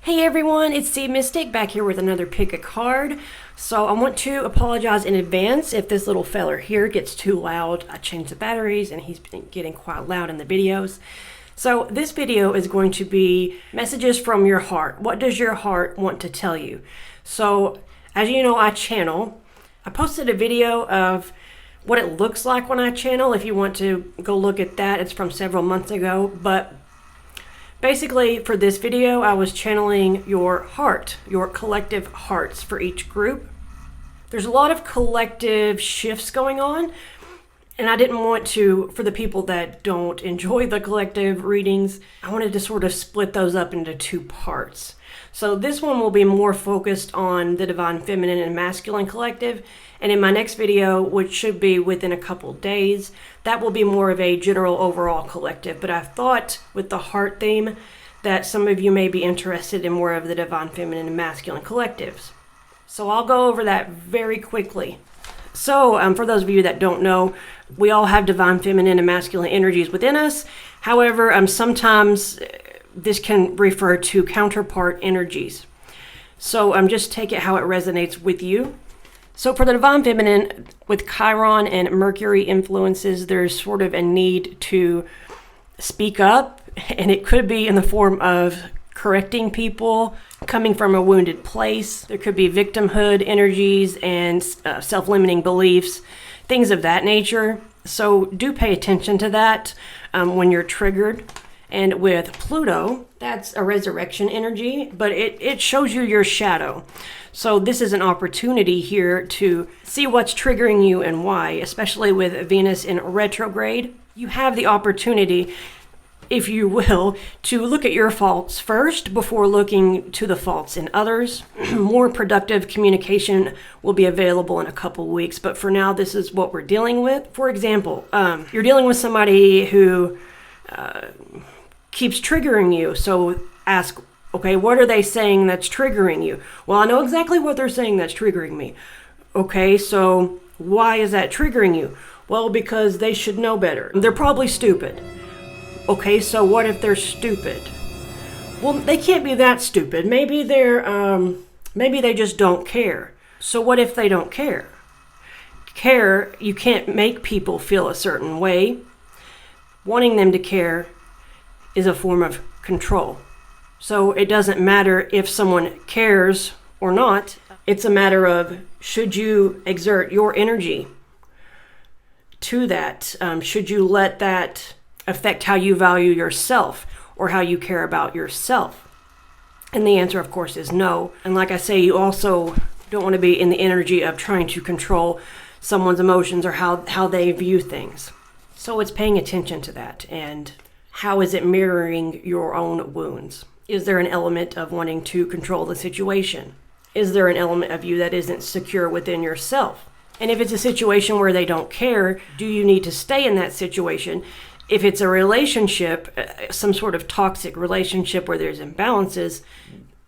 Hey everyone, it's SeaMystic back here with another pick a card. So I want to apologize in advance if this little feller here gets too loud. I changed the batteries and he's been getting quite loud in the videos. So this video is going to be messages from your heart. What does your heart want to tell you? So as you know, I channel. I posted a video of what it looks like when I channel. If you want to go look at that, it's from several months ago. But basically, for this video, I was channeling your heart, your collective hearts for each group. There's a lot of collective shifts going on, and I didn't want to, for the people that don't enjoy the collective readings, I wanted to sort of split those up into two parts. So this one will be more focused on the divine feminine and masculine collective, and in my next video, which should be within a couple days, that will be more of a general overall collective. But I thought with the heart theme that some of you may be interested in more of the divine feminine and masculine collectives. So I'll go over that very quickly. So for those of you that don't know, we all have divine feminine and masculine energies within us. However, sometimes this can refer to counterpart energies. So just take it how it resonates with you. So for the divine feminine, with Chiron and Mercury influences, there's sort of a need to speak up, and it could be in the form of correcting people, coming from a wounded place. There could be victimhood energies and self-limiting beliefs, things of that nature. So do pay attention to that when you're triggered. And with Pluto, that's a resurrection energy, but it shows you your shadow. So this is an opportunity here to see what's triggering you and why, especially with Venus in retrograde. You have the opportunity, if you will, to look at your faults first before looking to the faults in others. More productive communication will be available in a couple weeks, but for now, this is what we're dealing with. For example, you're dealing with somebody who keeps triggering you, so ask, okay, what are they saying that's triggering you? Well, I know exactly what they're saying that's triggering me. Okay, so why is that triggering you? Well, because they should know better. They're probably stupid. Okay, so what if they're stupid? Well, they can't be that stupid. Maybe maybe they just don't care. So what if they don't care? Care, you can't make people feel a certain way. Wanting them to care is a form of control. So it doesn't matter if someone cares or not. It's a matter of, should you exert your energy to that? Should you let that affect how you value yourself or how you care about yourself? And the answer, of course, is no. And like I say, you also don't want to be in the energy of trying to control someone's emotions or how they view things. So it's paying attention to that, and how is it mirroring your own wounds? Is there an element of wanting to control the situation? Is there an element of you that isn't secure within yourself? And if it's a situation where they don't care, do you need to stay in that situation? If it's a relationship, some sort of toxic relationship where there's imbalances,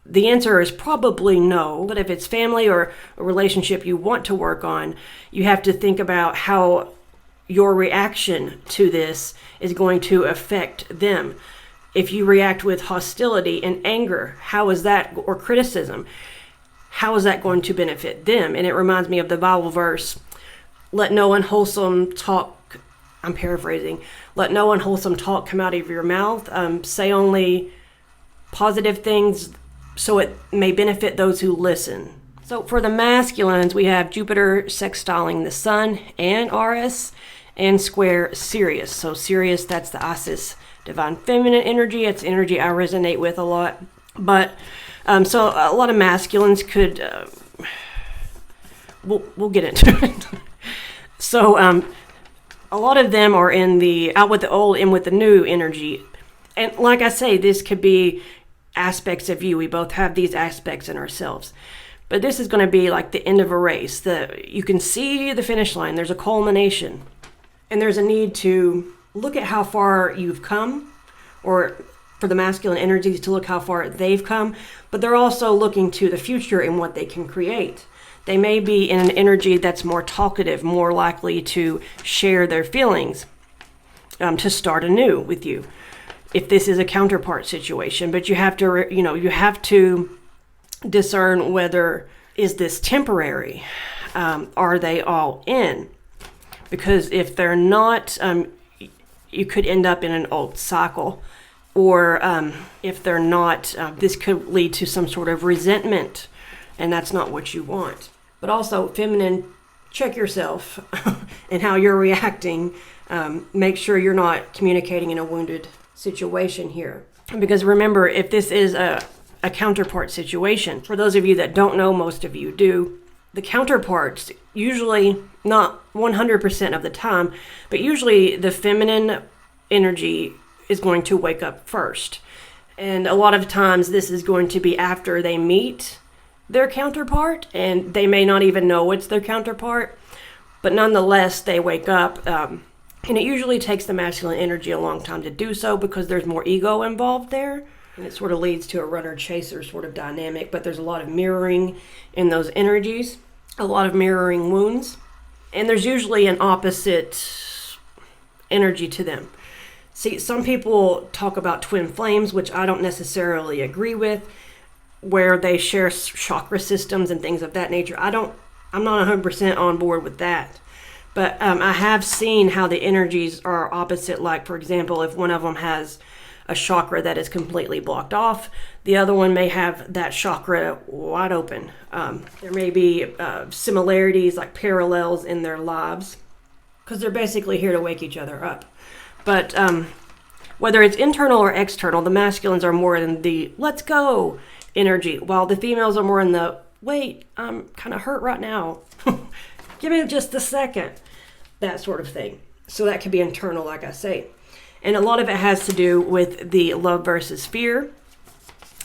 the answer is probably no. But if it's family or a relationship you want to work on, you have to think about how your reaction to this is going to affect them. If you react with hostility and anger, how is that, or criticism, how is that going to benefit them? And it reminds me of the Bible verse, let no unwholesome talk, I'm paraphrasing, let no unwholesome talk come out of your mouth. Say only positive things so it may benefit those who listen. So for the masculines, we have Jupiter sextiling the Sun and Eris, and square Sirius. So Sirius, that's the Isis divine feminine energy. It's energy I resonate with a lot. But so a lot of masculines could, we'll get into it. So a lot of them are in the out with the old, in with the new energy. And like I say, this could be aspects of you. We both have these aspects in ourselves. But this is going to be like the end of a race. You can see the finish line. There's a culmination. And there's a need to look at how far you've come, or for the masculine energies to look how far they've come, but they're also looking to the future and what they can create. They may be in an energy that's more talkative, more likely to share their feelings, to start anew with you. if this is a counterpart situation, but you have to, you have to discern whether is this temporary? Are they all in? Because if they're not, you could end up in an old cycle. Or if they're not, this could lead to some sort of resentment, and that's not what you want. But also, feminine, check yourself and how you're reacting. Make sure you're not communicating in a wounded situation here. Because remember, if this is a counterpart situation, for those of you that don't know, most of you do, the counterparts, usually not 100% of the time, but usually the feminine energy is going to wake up first. And a lot of times this is going to be after they meet their counterpart, and they may not even know it's their counterpart, but nonetheless they wake up. And it usually takes the masculine energy a long time to do so because there's more ego involved there. And it sort of leads to a runner-chaser sort of dynamic, but there's a lot of mirroring in those energies, a lot of mirroring wounds, and there's usually an opposite energy to them. See, some people talk about twin flames, which I don't necessarily agree with, where they share chakra systems and things of that nature. I'm not 100% on board with that. But I have seen how the energies are opposite. Like, for example, if one of them has a chakra that is completely blocked off, the other one may have that chakra wide open. There may be similarities, like parallels in their lives, because they're basically here to wake each other up. But whether it's internal or external, the masculines are more in the let's go energy, while the females are more in the wait, I'm kind of hurt right now. Give me just a second. That sort of thing. So that could be internal, like I say. And a lot of it has to do with the love versus fear.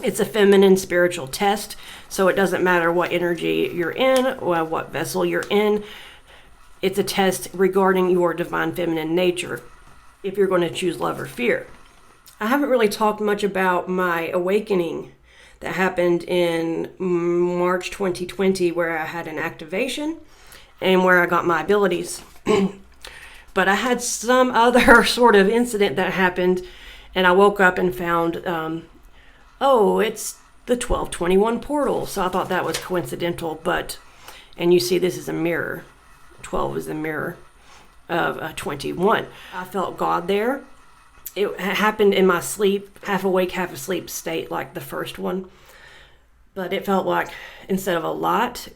It's a feminine spiritual test. So it doesn't matter what energy you're in or what vessel you're in. It's a test regarding your divine feminine nature, if you're going to choose love or fear. I haven't really talked much about my awakening that happened in March 2020, where I had an activation and where I got my abilities. But I had some other sort of incident that happened, and I woke up and found, it's the 1221 portal. So I thought that was coincidental, and you see this is a mirror. 12 is the mirror of 21. I felt God there. It happened in my sleep, half awake, half asleep state, like the first one. But it felt like instead of a light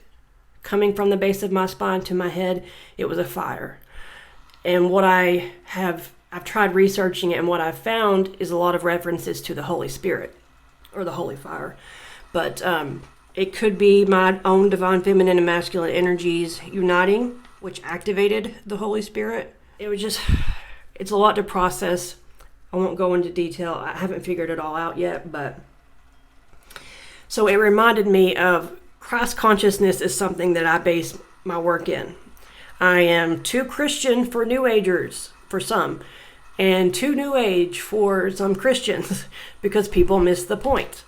coming from the base of my spine to my head, it was a fire. And I've tried researching it, and what I've found is a lot of references to the Holy Spirit or the Holy Fire. But it could be my own divine feminine and masculine energies uniting, which activated the Holy Spirit. It's a lot to process. I won't go into detail. I haven't figured it all out yet, but so it reminded me of Christ consciousness is something that I base my work in. I am too Christian for New Agers, for some, and too New Age for some Christians, because people miss the point.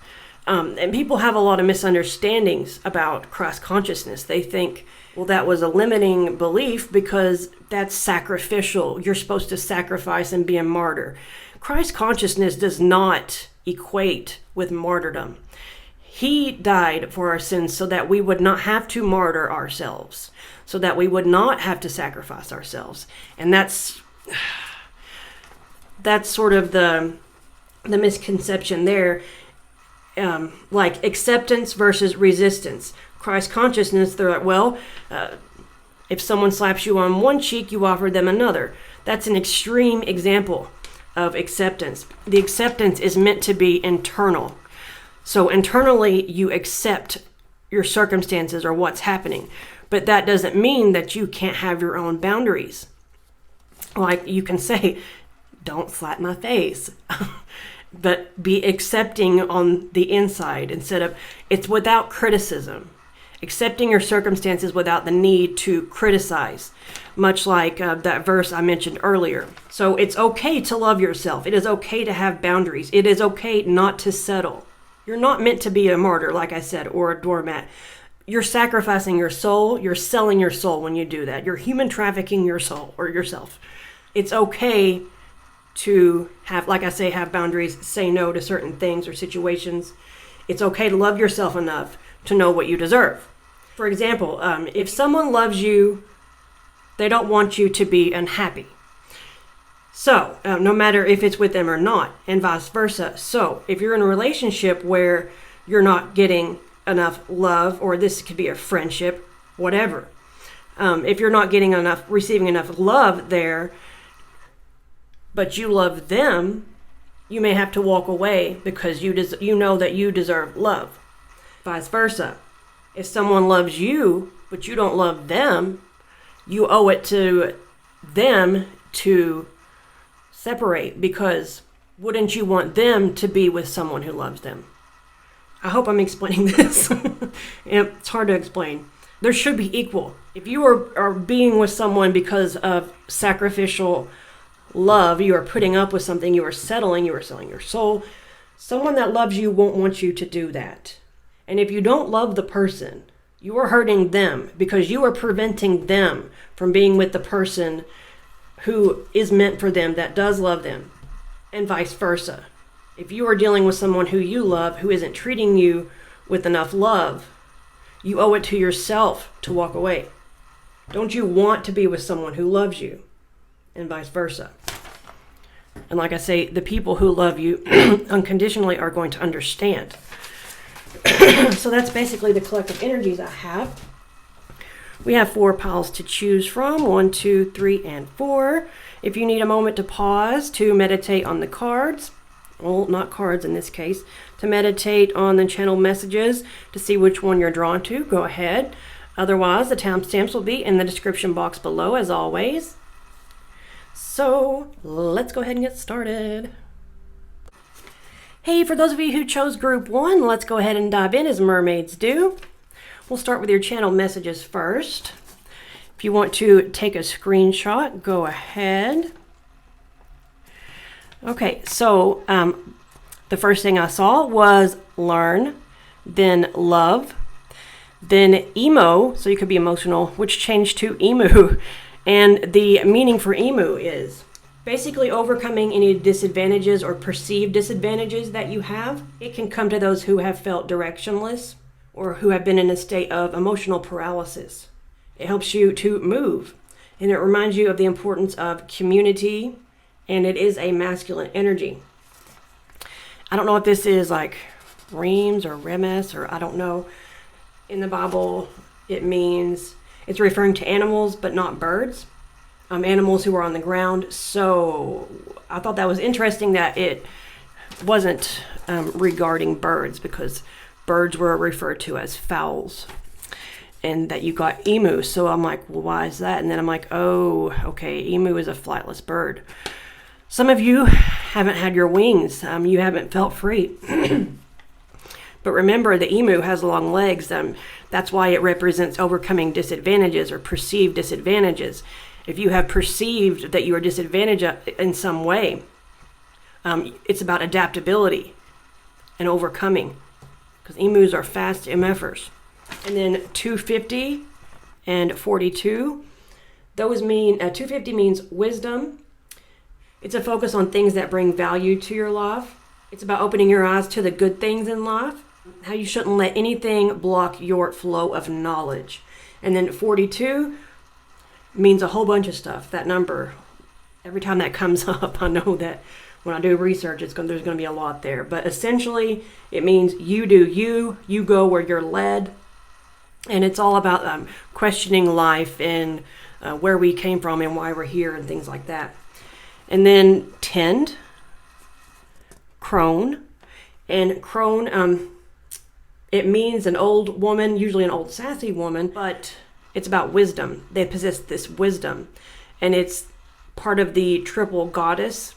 And people have a lot of misunderstandings about Christ consciousness. They think, well, that was a limiting belief because that's sacrificial. You're supposed to sacrifice and be a martyr. Christ consciousness does not equate with martyrdom. He died for our sins so that we would not have to martyr ourselves, so that we would not have to sacrifice ourselves. And that's sort of the misconception there. Like acceptance versus resistance. Christ consciousness, they're like, well, if someone slaps you on one cheek, you offer them another. That's an extreme example of acceptance. The acceptance is meant to be internal. So internally, you accept your circumstances or what's happening. But that doesn't mean that you can't have your own boundaries. Like you can say, don't slap my face. But be accepting on the inside instead of, it's without criticism. Accepting your circumstances without the need to criticize. Much like that verse I mentioned earlier. So it's okay to love yourself. It is okay to have boundaries. It is okay not to settle. You're not meant to be a martyr, like I said, or a doormat. You're sacrificing your soul. You're selling your soul when you do that. You're human trafficking your soul or yourself. It's okay to have, like I say, have boundaries, say no to certain things or situations. It's okay to love yourself enough to know what you deserve. For example, if someone loves you, they don't want you to be unhappy. So, no matter if it's with them or not, and vice versa. So, if you're in a relationship where you're not getting enough love, or this could be a friendship, whatever. If you're not getting enough, receiving enough love there, but you love them, you may have to walk away because you know that you deserve love. Vice versa. If someone loves you, but you don't love them, you owe it to them to separate, because wouldn't you want them to be with someone who loves them? I hope I'm explaining this. It's hard to explain. There should be equal. If you are being with someone because of sacrificial love, you are putting up with something, you are selling your soul, someone that loves you won't want you to do that. And if you don't love the person, you are hurting them, because you are preventing them from being with the person who is meant for them, that does love them, and vice versa. If you are dealing with someone who you love, who isn't treating you with enough love, you owe it to yourself to walk away. Don't you want to be with someone who loves you, and vice versa? And like I say, the people who love you unconditionally are going to understand. So that's basically the collective energies I have. We have 4 piles to choose from, 1, 2, 3, and 4. If you need a moment to pause to meditate on the cards, well, not cards in this case, to meditate on the channel messages to see which one you're drawn to, go ahead. Otherwise, the timestamps will be in the description box below, as always. So let's go ahead and get started. Hey, for those of you who chose group 1, let's go ahead and dive in as mermaids do. We'll start with your channel messages first. If you want to take a screenshot, go ahead. Okay, so the first thing I saw was learn, then love, then emo, so you could be emotional, which changed to emu. And the meaning for emu is basically overcoming any disadvantages or perceived disadvantages that you have. It can come to those who have felt directionless or who have been in a state of emotional paralysis. It helps you to move, and it reminds you of the importance of community, and it is a masculine energy. I don't know if this is like remes or remes, or I don't know. In the Bible, it means it's referring to animals, but not birds. Animals who are on the ground. So I thought that was interesting that it wasn't regarding birds, because birds were referred to as fowls, and that you got emu. So I'm like, well, why is that? And then I'm like, oh, okay, emu is a flightless bird. Some of you haven't had your wings. You haven't felt free. But remember, the emu has long legs. That's why it represents overcoming disadvantages or perceived disadvantages. If you have perceived that you are disadvantaged in some way, it's about adaptability and overcoming, because emus are fast MFers. And then 250 and 42, those mean, 250 means wisdom. It's a focus on things that bring value to your life. It's about opening your eyes to the good things in life, how you shouldn't let anything block your flow of knowledge. And then 42 means a whole bunch of stuff. That number, every time that comes up, I know that when I do research, there's going to be a lot there. But essentially, it means you do you go where you're led. And it's all about questioning life and where we came from and why we're here and things like that. And then tend, crone. And crone, it means an old woman, usually an old sassy woman, but it's about wisdom. They possess this wisdom. And it's part of the triple goddess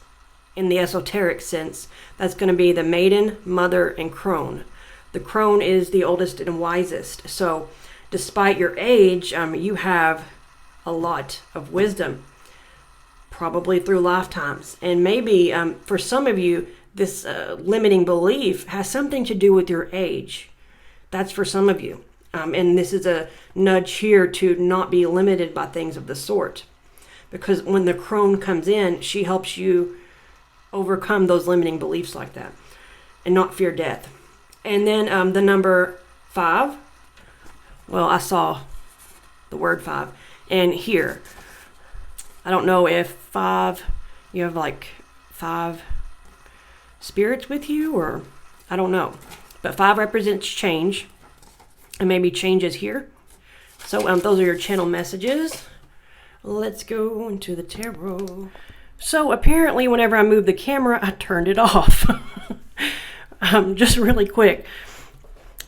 in the esoteric sense. That's going to be the maiden, mother, and crone. The crone is the oldest and wisest. So despite your age, you have a lot of wisdom, probably through lifetimes. And maybe for some of you, this limiting belief has something to do with your age. That's for some of you. And this is a nudge here to not be limited by things of the sort. Because when the crone comes in, she helps you overcome those limiting beliefs like that and not fear death. And then the number 5, well, I saw the word 5. And here, I don't know if 5, you have like 5 spirits with you, or I don't know. But 5 represents change, and maybe change is here. So those are your channel messages. Let's go into the tarot. So apparently whenever I moved the camera, I turned it off. Just really quick.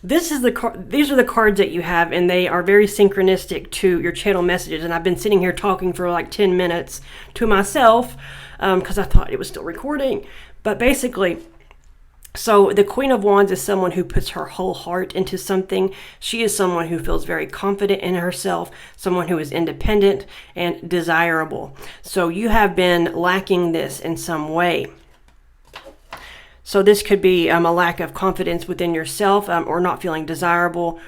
These are the cards that you have, and they are very synchronistic to your channel messages. And I've been sitting here talking for like 10 minutes to myself because I thought it was still recording. But basically, so the Queen of Wands is someone who puts her whole heart into something. She is someone who feels very confident in herself, someone who is independent and desirable. So you have been lacking this in some way. So this could be a lack of confidence within yourself, or not feeling desirable,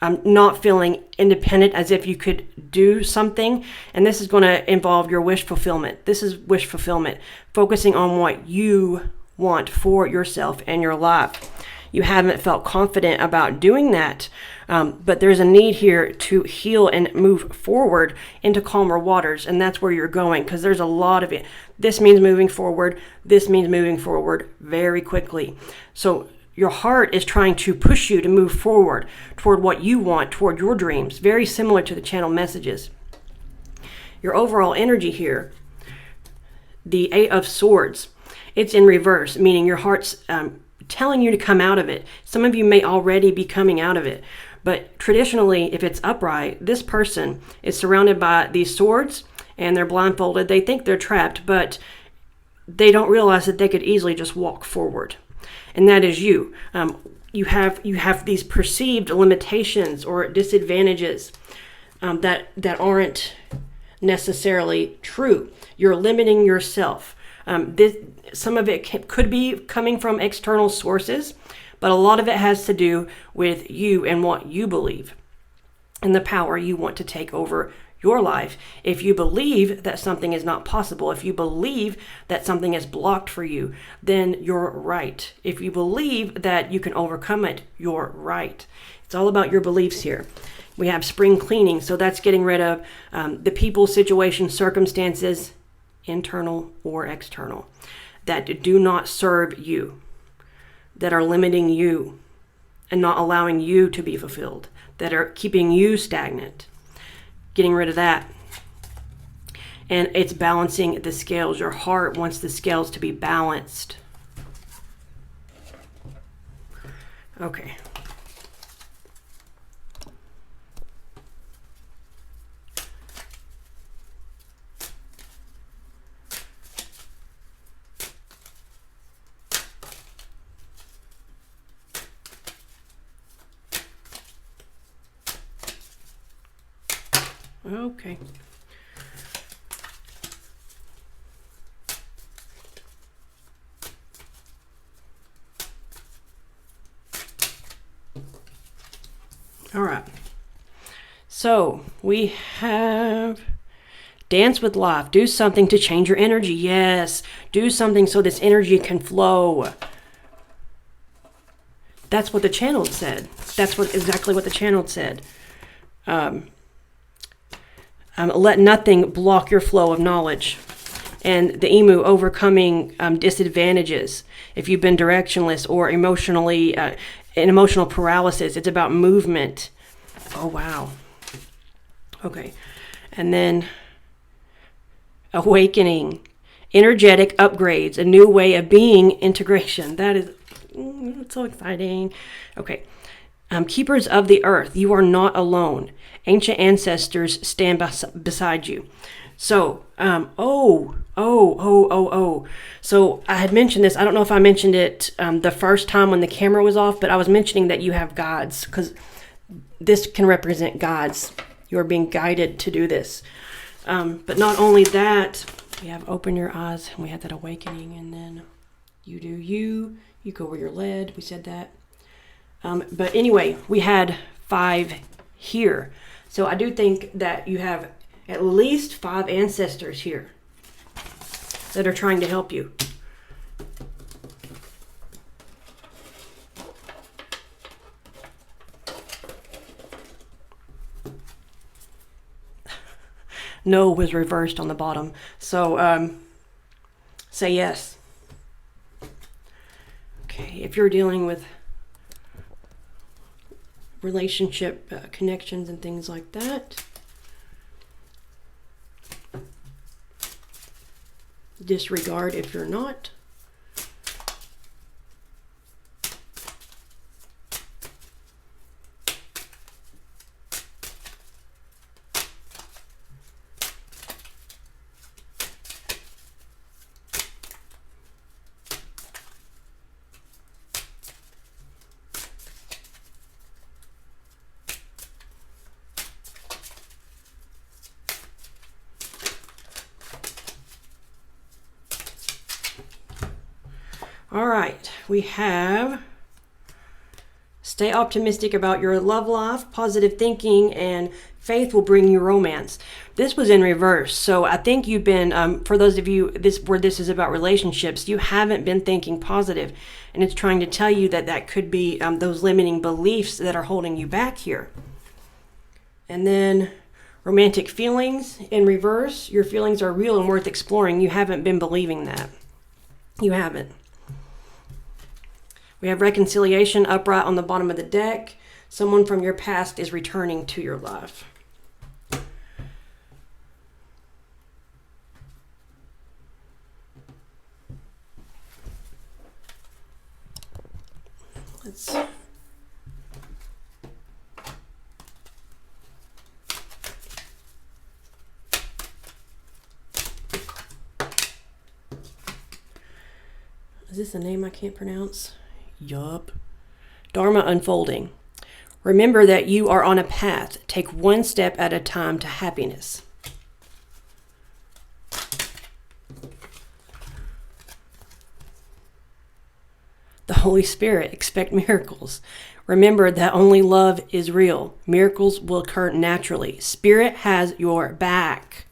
not feeling independent, as if you could do something. And this is going to involve your wish fulfillment. This is wish fulfillment, focusing on what you want for yourself and your life. You haven't felt confident about doing that, but there's a need here to heal and move forward into calmer waters, and that's where you're going, because there's a lot of it. This means moving forward. This means moving forward very quickly. So your heart is trying to push you to move forward toward what you want, toward your dreams, very similar to the channel messages. Your overall energy here, the 8 of Swords, it's in reverse, meaning your heart's telling you to come out of it. Some of you may already be coming out of it, but traditionally, if it's upright, this person is surrounded by these swords and they're blindfolded. They think they're trapped, but they don't realize that they could easily just walk forward. And that is you. You have these perceived limitations or disadvantages that aren't necessarily true. You're limiting yourself. Some of it could be coming from external sources, but a lot of it has to do with you and what you believe and the power you want to take over your life. If you believe that something is not possible, if you believe that something is blocked for you, then you're right. If you believe that you can overcome it, you're right. It's all about your beliefs here. We have spring cleaning, so that's getting rid of the people, situations, circumstances, internal or external, that do not serve you, that are limiting you and not allowing you to be fulfilled, that are keeping you stagnant. Getting rid of that. And it's balancing the scales. Your heart wants the scales to be balanced. Okay. Okay. All right. So we have dance with life. Do something to change your energy. Yes. Do something so this energy can flow. That's what the channel said. That's exactly what the channel said. Let nothing block your flow of knowledge. And the emu, overcoming disadvantages. If you've been directionless or emotionally in emotional paralysis, it's about movement. Oh, wow. Okay. And then awakening, energetic upgrades, a new way of being, integration. That is so exciting. Okay. Keepers of the earth, you are not alone. Ancient ancestors stand beside you. So, So I had mentioned this. I don't know if I mentioned it the first time when the camera was off, but I was mentioning that you have guides, because this can represent guides. You are being guided to do this. But not only that, we have open your eyes, and we have that awakening, and then you do you go where you're led. We said that. But anyway, we had 5 here. So I do think that you have at least 5 ancestors here that are trying to help you. no was reversed on the bottom. So say yes. Okay, if you're dealing with relationship connections and things like that, disregard if you're not. All right, we have stay optimistic about your love life, positive thinking, and faith will bring you romance. This was in reverse, so I think you've been, for those of you where this is about relationships, you haven't been thinking positive, and it's trying to tell you that that could be those limiting beliefs that are holding you back here. And then romantic feelings in reverse. Your feelings are real and worth exploring. You haven't been believing that. You haven't. We have reconciliation upright on the bottom of the deck. Someone from your past is returning to your life. Let's Is this a name I can't pronounce? Yup. Dharma unfolding. Remember that you are on a path. Take one step at a time to happiness. The Holy Spirit. Expect miracles. Remember that only love is real. Miracles will occur naturally. Spirit has your back.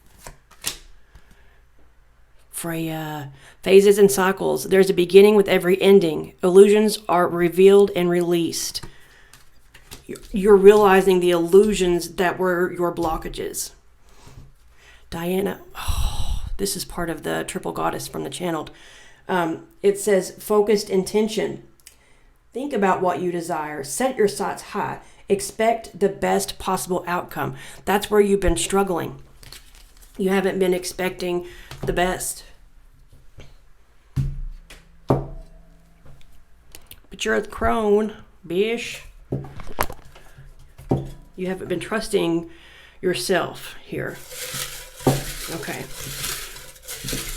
Freya. Phases and cycles. There's a beginning with every ending. Illusions are revealed and released. You're realizing the illusions that were your blockages. Diana, this is part of the triple goddess from the channeled. It says focused intention. Think about what you desire. Set your sights high. Expect the best possible outcome. That's where you've been struggling. You haven't been expecting the best. But you're a crone, bish. You haven't been trusting yourself here. Okay.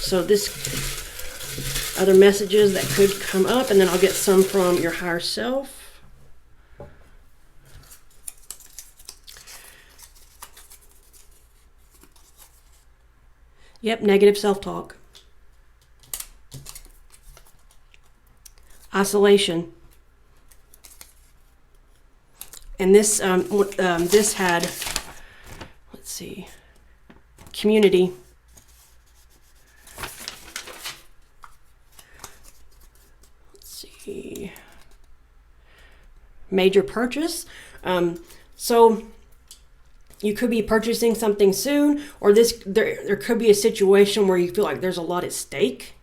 So this other messages that could come up, and then I'll get some from your higher self. Yep, negative self-talk. Isolation. And this this had, let's see, community. Let's see, major purchase. So you could be purchasing something soon, or there could be a situation where you feel like there's a lot at stake.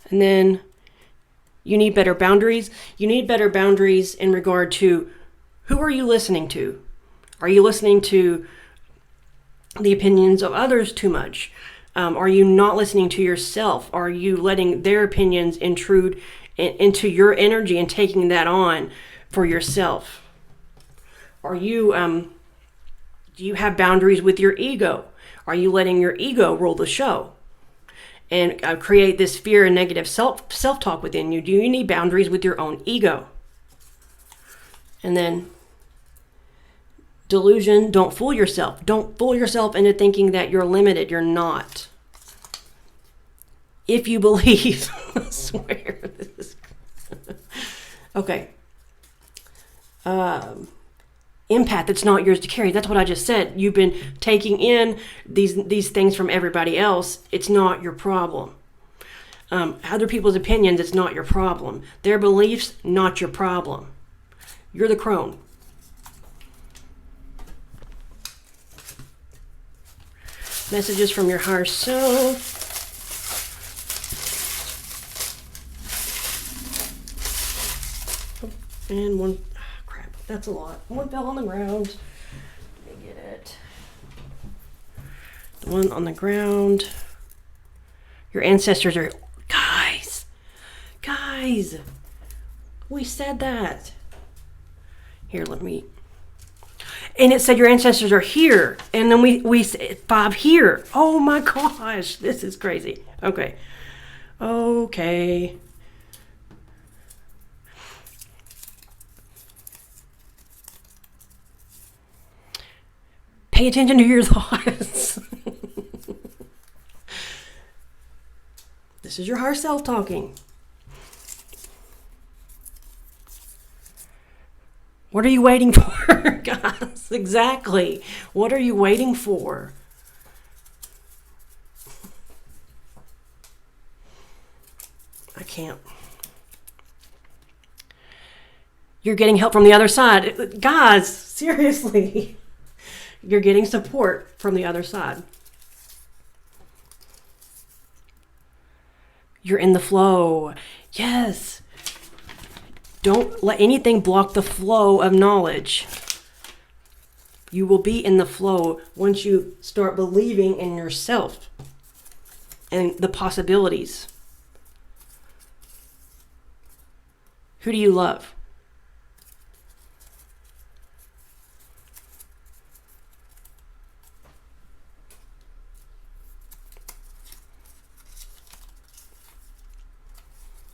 And then you need better boundaries. You need better boundaries in regard to who are you listening to? Are you listening to the opinions of others too much? Are you not listening to yourself? Are you letting their opinions intrude into your energy and taking that on for yourself? Are you, do you have boundaries with your ego? Are you letting your ego rule the show and create this fear and negative self-talk within you? Do you need boundaries with your own ego? And then delusion, don't fool yourself. Don't fool yourself into thinking that you're limited. You're not. If you believe, I swear this is okay. Empath, it's not yours to carry. That's what I just said. You've been taking in these things from everybody else. It's not your problem. Other people's opinions, it's not your problem. Their beliefs, not your problem. You're the crone. Messages from your higher self. And one, crap, that's a lot. One fell on the ground. Let me get it. The one on the ground. Your ancestors are, guys, we said that. Here, let me, and it said your ancestors are here. And then we said 5 here. Oh my gosh, this is crazy. Okay. Pay attention to your thoughts. This is your higher self talking. What are you waiting for, guys? Exactly. What are you waiting for? I can't. You're getting help from the other side. Guys, seriously. You're getting support from the other side. You're in the flow. Yes. Don't let anything block the flow of knowledge. You will be in the flow once you start believing in yourself and the possibilities. Who do you love?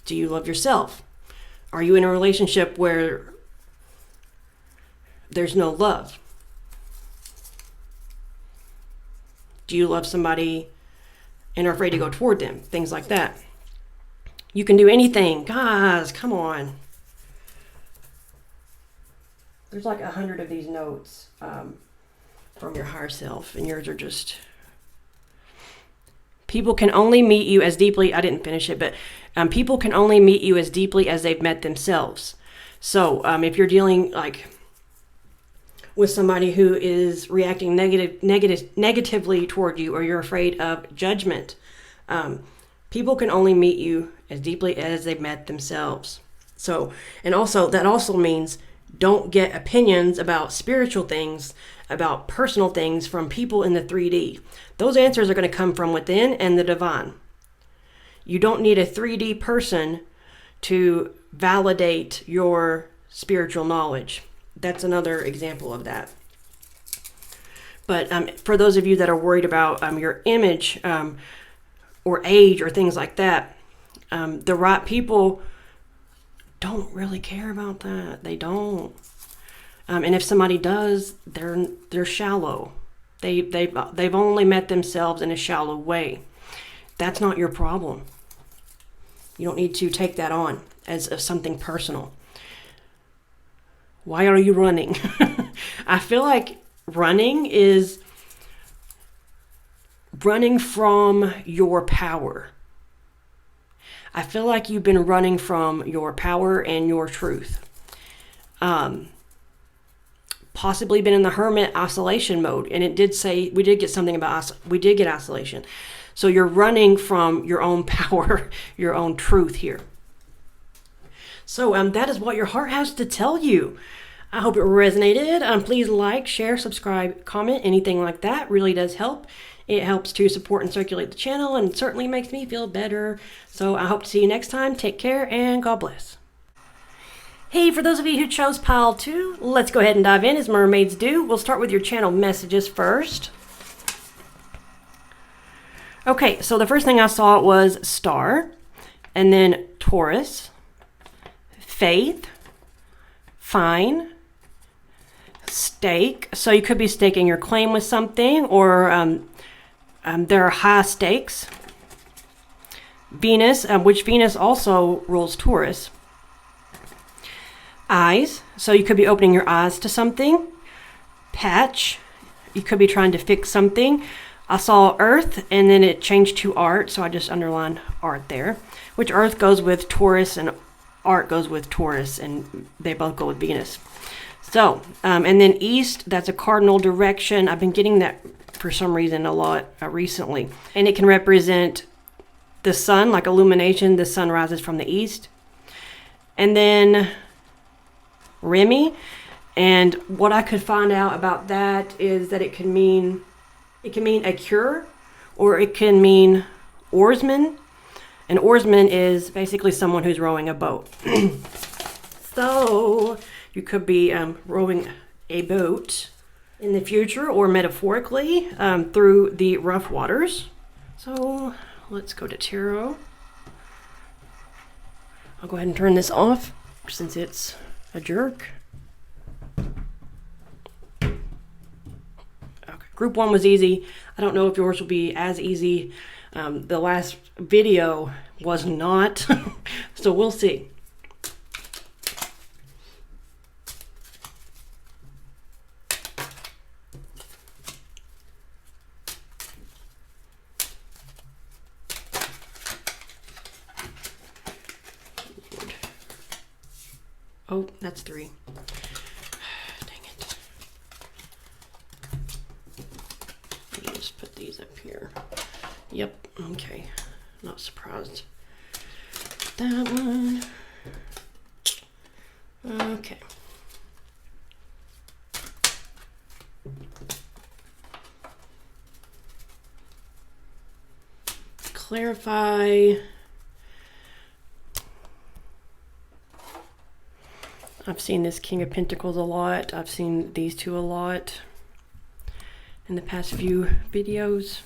Do you love yourself? Are you in a relationship where there's no love? Do you love somebody and are afraid to go toward them? Things like that. You can do anything. Guys, come on. There's like 100 of these notes from your higher self, and yours are just... People can only meet you as deeply, I didn't finish it, but people can only meet you as deeply as they've met themselves. So if you're dealing like with somebody who is reacting negatively toward you, or you're afraid of judgment, people can only meet you as deeply as they've met themselves. So, and also that also means don't get opinions about spiritual things, about personal things from people in the 3D. Those answers are going to come from within and the divine. You don't need a 3D person to validate your spiritual knowledge. That's another example of that. But for those of you that are worried about your image or age or things like that, the right people don't really care about that. They don't. And if somebody does, they're shallow. They've only met themselves in a shallow way. That's not your problem. You don't need to take that on as something personal. Why are you running? I feel like running is running from your power. I feel like you've been running from your power and your truth. Possibly been in the hermit isolation mode, and it did say we did get something about we did get isolation. So you're running from your own power, your own truth here. So that is what your heart has to tell you. I hope it resonated. Please like, share, subscribe, comment, anything like that really does help. It helps to support and circulate the channel, and certainly makes me feel better. So I hope to see you next time. Take care and God bless. Hey, for those of you who chose pile 2, let's go ahead and dive in as mermaids do. We'll start with your channel messages first. Okay, so the first thing I saw was star, and then Taurus, faith, fine, stake. So you could be staking your claim with something, or there are high stakes. Venus, which Venus also rules Taurus. Eyes, so you could be opening your eyes to something. Patch, you could be trying to fix something. I saw earth, and then it changed to art, so I just underlined art there, which earth goes with Taurus and art goes with Taurus, and they both go with Venus. So, and then east, that's a cardinal direction. I've been getting that for some reason a lot recently. And it can represent the sun, like illumination. The sun rises from the east. And then Remy. And what I could find out about that is that it can mean a cure, or it can mean oarsman. An oarsman is basically someone who's rowing a boat. So you could be rowing a boat in the future, or metaphorically through the rough waters. So let's go to tarot. I'll go ahead and turn this off since it's a jerk. Group 1 was easy. I don't know if yours will be as easy. The last video was not, so we'll see. Oh, that's 3. These up here. Yep, okay. Not surprised. That one. Okay. Clarify. I've seen this King of Pentacles a lot. I've seen these two a lot in the past few videos.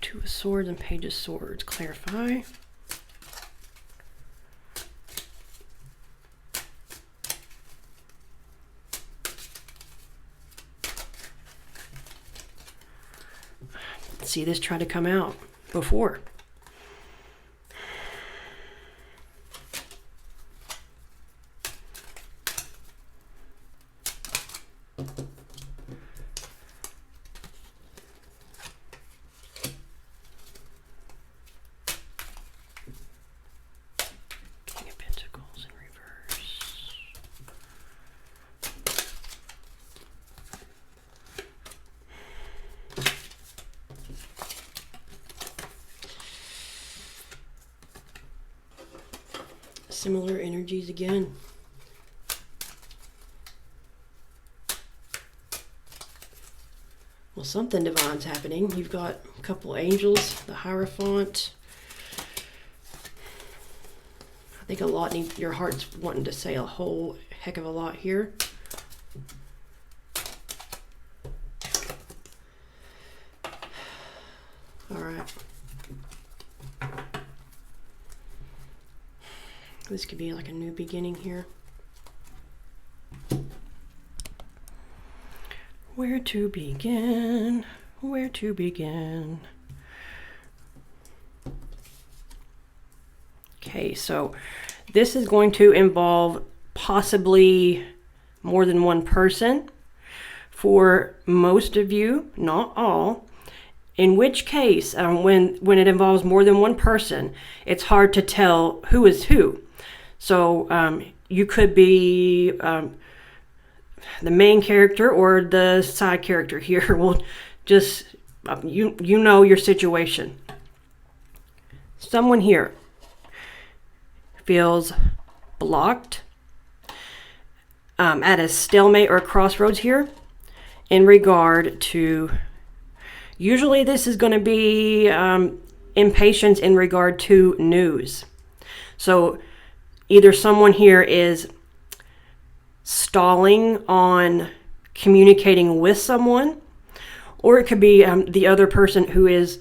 Two of Swords and Page of Swords. Clarify. See this try to come out before. Similar energies again. Well, something divine's happening. You've got a couple angels, the Hierophant. I think a lot your heart's wanting to say a whole heck of a lot here. All right. This could be like a new beginning here. Where to begin? Where to begin? Okay, so this is going to involve possibly more than one person for most of you, not all. In which case, when it involves more than one person, it's hard to tell who is who. So you could be the main character or the side character here. We'll just, you know your situation. Someone here feels blocked, at a stalemate or a crossroads here in regard to, usually this is going to be impatience in regard to news. So either someone here is stalling on communicating with someone, or it could be the other person who is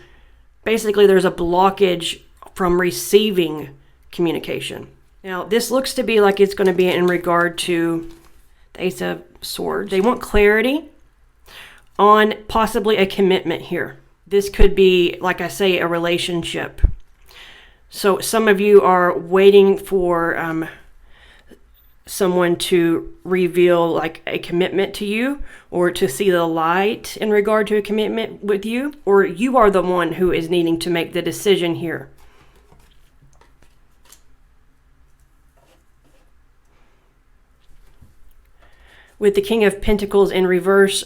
basically, there's a blockage from receiving communication. Now, this looks to be like it's going to be in regard to the Ace of Swords. They want clarity on possibly a commitment here. This could be, like I say, a relationship. So some of you are waiting for someone to reveal like a commitment to you, or to see the light in regard to a commitment with you, or you are the one who is needing to make the decision here. With the King of Pentacles in reverse,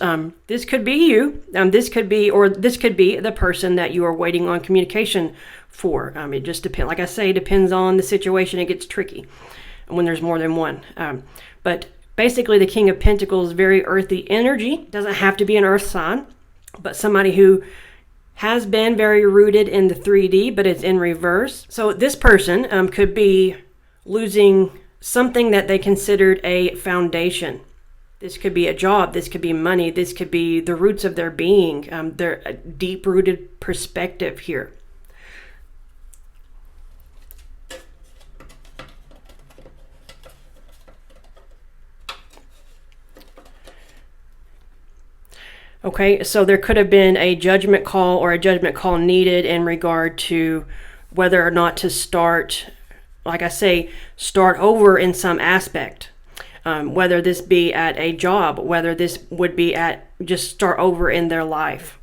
this could be you. This could be the person that you are waiting on communication for. It just depends. Like I say, it depends on the situation. It gets tricky when there's more than one. But basically, the King of Pentacles, very earthy energy. Doesn't have to be an earth sign, but somebody who has been very rooted in the 3D, but it's in reverse. So this person could be losing something that they considered a foundation. This could be a job, this could be money, this could be the roots of their being, their deep-rooted perspective here. Okay, so there could have been a judgment call or a judgment call needed in regard to whether or not to start, like I say, start over in some aspect. Whether this be at a job, whether this would be at just start over in their life.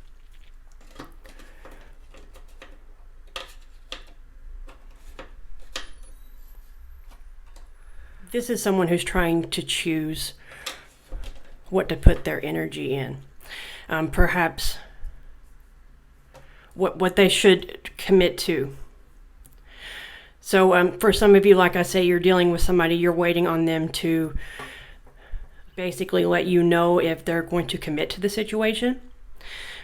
This is someone who's trying to choose what to put their energy in. Perhaps what they should commit to. So for some of you, like I say, you're dealing with somebody, you're waiting on them to basically let you know if they're going to commit to the situation.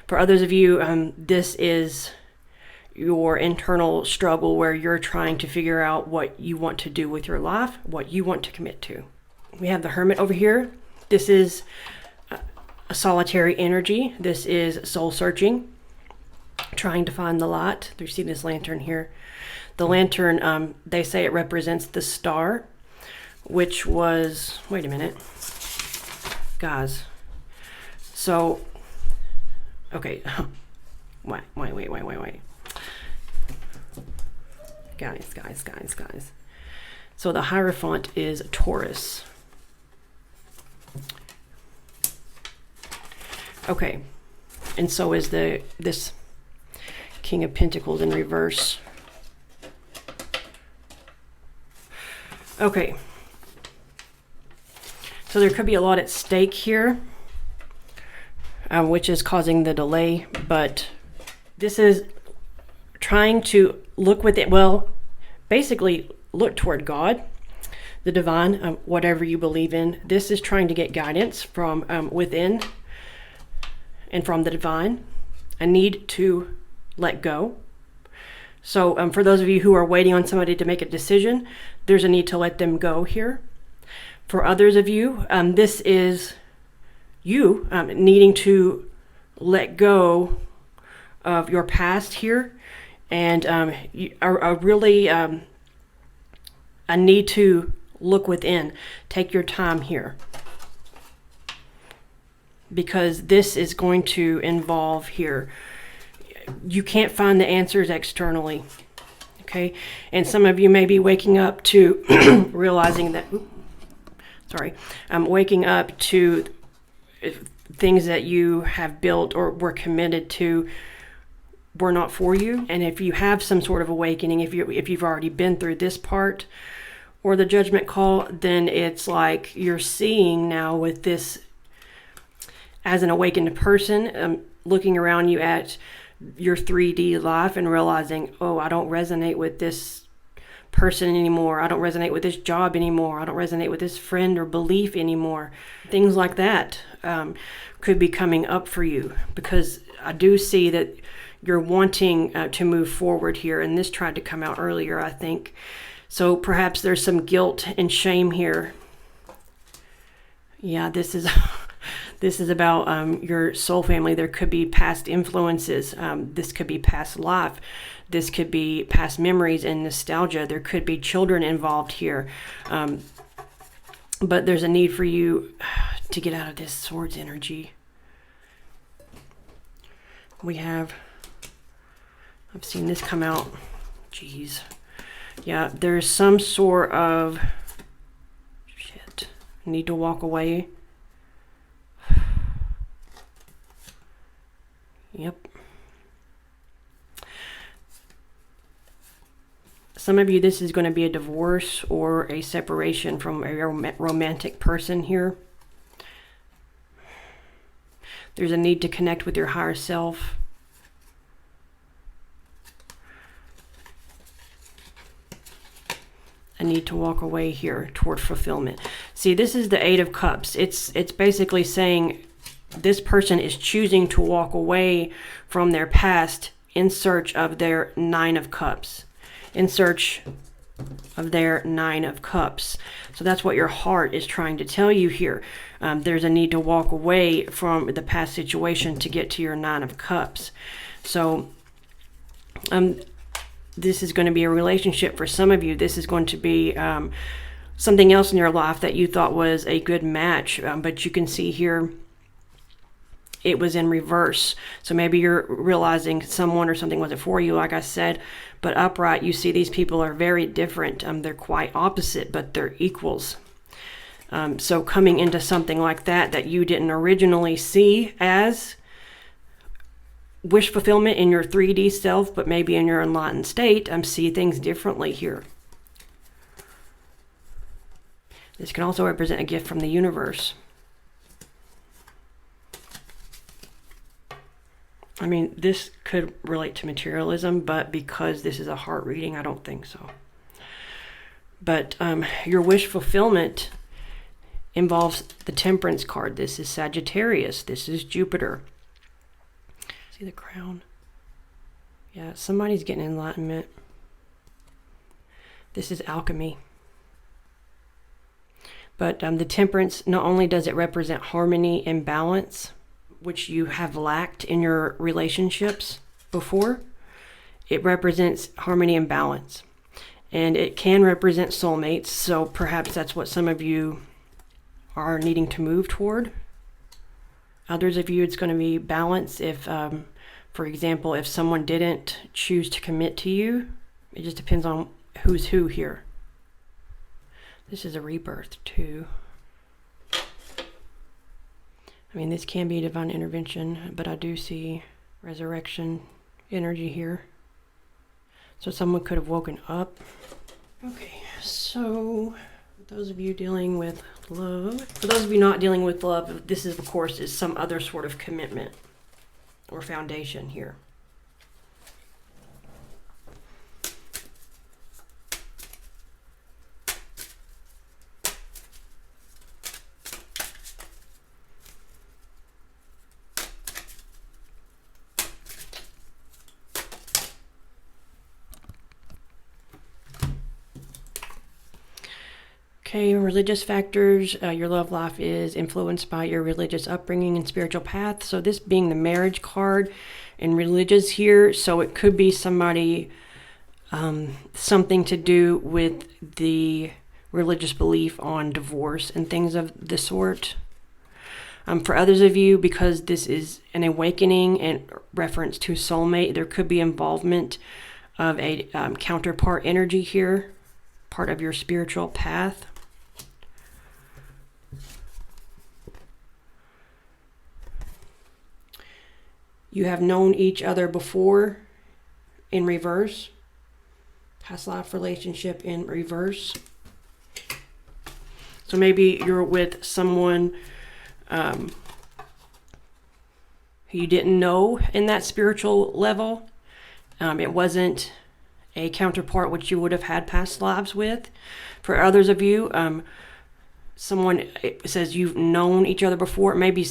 For others of you, this is your internal struggle where you're trying to figure out what you want to do with your life, what you want to commit to. We have the Hermit over here. This is a solitary energy. This is soul searching, trying to find the light. You see this lantern here. The lantern, they say it represents the star, which was, wait a minute, guys. So, okay, wait. Guys. So the Hierophant is Taurus. Okay, and so is this King of Pentacles in reverse. Okay, so there could be a lot at stake here, which is causing the delay, but this is trying to look with it, well, basically look toward God, the divine, whatever you believe in. This is trying to get guidance from within and from the divine. A need to let go. So for those of you who are waiting on somebody to make a decision, there's a need to let them go here. For others of you, this is you needing to let go of your past here, and you are really a need to look within. Take your time here, because this is going to involve here. You can't find the answers externally, okay? And some of you may be waking up to realizing that, waking up to things that you have built or were committed to were not for you. And if you have some sort of awakening, if you've already been through this part or the judgment call, then it's like you're seeing now with this as an awakened person, looking around you at your 3D life and realizing, oh, I don't resonate with this person anymore. I don't resonate with this job anymore. I don't resonate with this friend or belief anymore. Things like that could be coming up for you, because I do see that you're wanting to move forward here, and this tried to come out earlier, I think. So perhaps there's some guilt and shame here. Yeah, this is this is about your soul family. There could be past influences. This could be past life. This could be past memories and nostalgia. There could be children involved here. But there's a need for you to get out of this Swords energy. I've seen this come out. Jeez. Yeah, there's some sort of shit. I need to walk away. Yep. Some of you, this is going to be a divorce or a separation from a romantic person here. There's a need to connect with your higher self. A need to walk away here toward fulfillment. See, this is the Eight of Cups. It's basically saying this person is choosing to walk away from their past in search of their Nine of Cups. In search of their Nine of Cups. So that's what your heart is trying to tell you here. There's a need to walk away from the past situation to get to your Nine of Cups. So this is going to be a relationship for some of you. This is going to be something else in your life that you thought was a good match, but you can see here it was in reverse. So maybe you're realizing someone or something wasn't for you, like I said, but upright, you see these people are very different. They're quite opposite, but they're equals. So coming into something like that you didn't originally see as wish fulfillment in your 3D self, but maybe in your enlightened state, see things differently here. This can also represent a gift from the universe. I mean, this could relate to materialism, but because this is a heart reading, I don't think so. But your wish fulfillment involves the Temperance card. This is Sagittarius. This is Jupiter. See the crown? Yeah, somebody's getting enlightenment. This is alchemy. But the Temperance, not only does it represent harmony and balance, which you have lacked in your relationships before, it represents harmony and balance. And it can represent soulmates, so perhaps that's what some of you are needing to move toward. Others of you, it's going to be balance. If, for example, if someone didn't choose to commit to you, it just depends on who's who here. This is a rebirth too. I mean, this can be divine intervention, but I do see resurrection energy here. So someone could have woken up. Okay, so those of you dealing with love, for those of you not dealing with love, this is, of course, is some other sort of commitment or foundation here. Okay, religious factors. Your love life is influenced by your religious upbringing and spiritual path. So this being the marriage card and religious here, so it could be somebody, something to do with the religious belief on divorce and things of the sort. For others of you, because this is an awakening and reference to soulmate, there could be involvement of a counterpart energy here, part of your spiritual path. You have known each other before in reverse. Past life relationship in reverse. So maybe you're with someone who you didn't know in that spiritual level. It wasn't a counterpart which you would have had past lives with. For others of you, someone, it says you've known each other before, maybe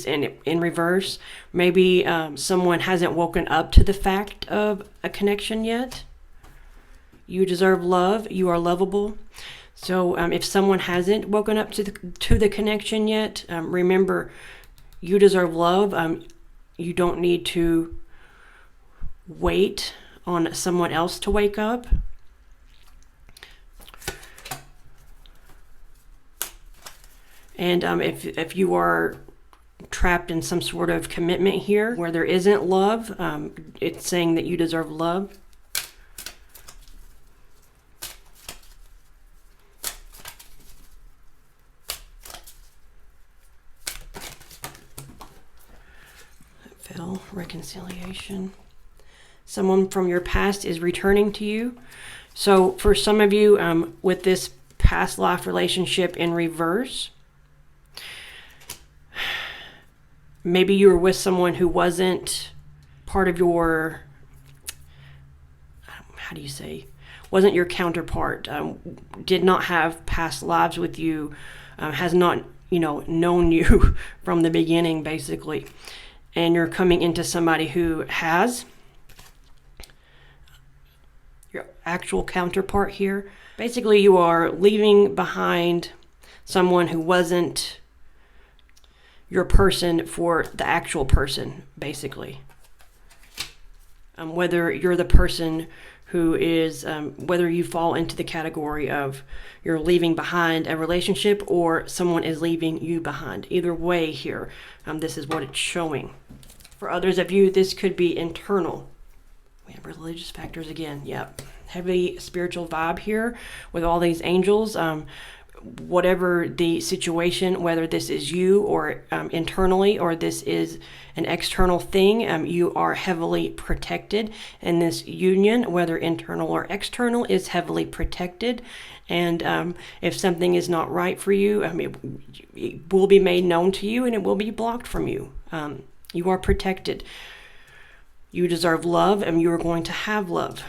in reverse. Maybe someone hasn't woken up to the fact of a connection yet. You deserve love. You are lovable. So if someone hasn't woken up to the connection yet, remember, you deserve love. You don't need to wait on someone else to wake up. And if you are trapped in some sort of commitment here where there isn't love, it's saying that you deserve love. Fell, reconciliation. Someone from your past is returning to you. So for some of you, with this past life relationship in reverse, maybe you were with someone who wasn't part of your, how do you say, wasn't your counterpart, did not have past lives with you, has not, known you from the beginning, basically. And you're coming into somebody who has your actual counterpart here. Basically, you are leaving behind someone who wasn't your person for the actual person, basically. Whether you're the person who is, whether you fall into the category of you're leaving behind a relationship or someone is leaving you behind. Either way here, this is what it's showing. For others of you, this could be internal. We have religious factors again. Yep. Heavy spiritual vibe here with all these angels. Whatever the situation, whether this is you or internally or this is an external thing, you are heavily protected. And this union, whether internal or external, is heavily protected. And if something is not right for you, it will be made known to you and it will be blocked from you. You are protected. You deserve love and you are going to have love.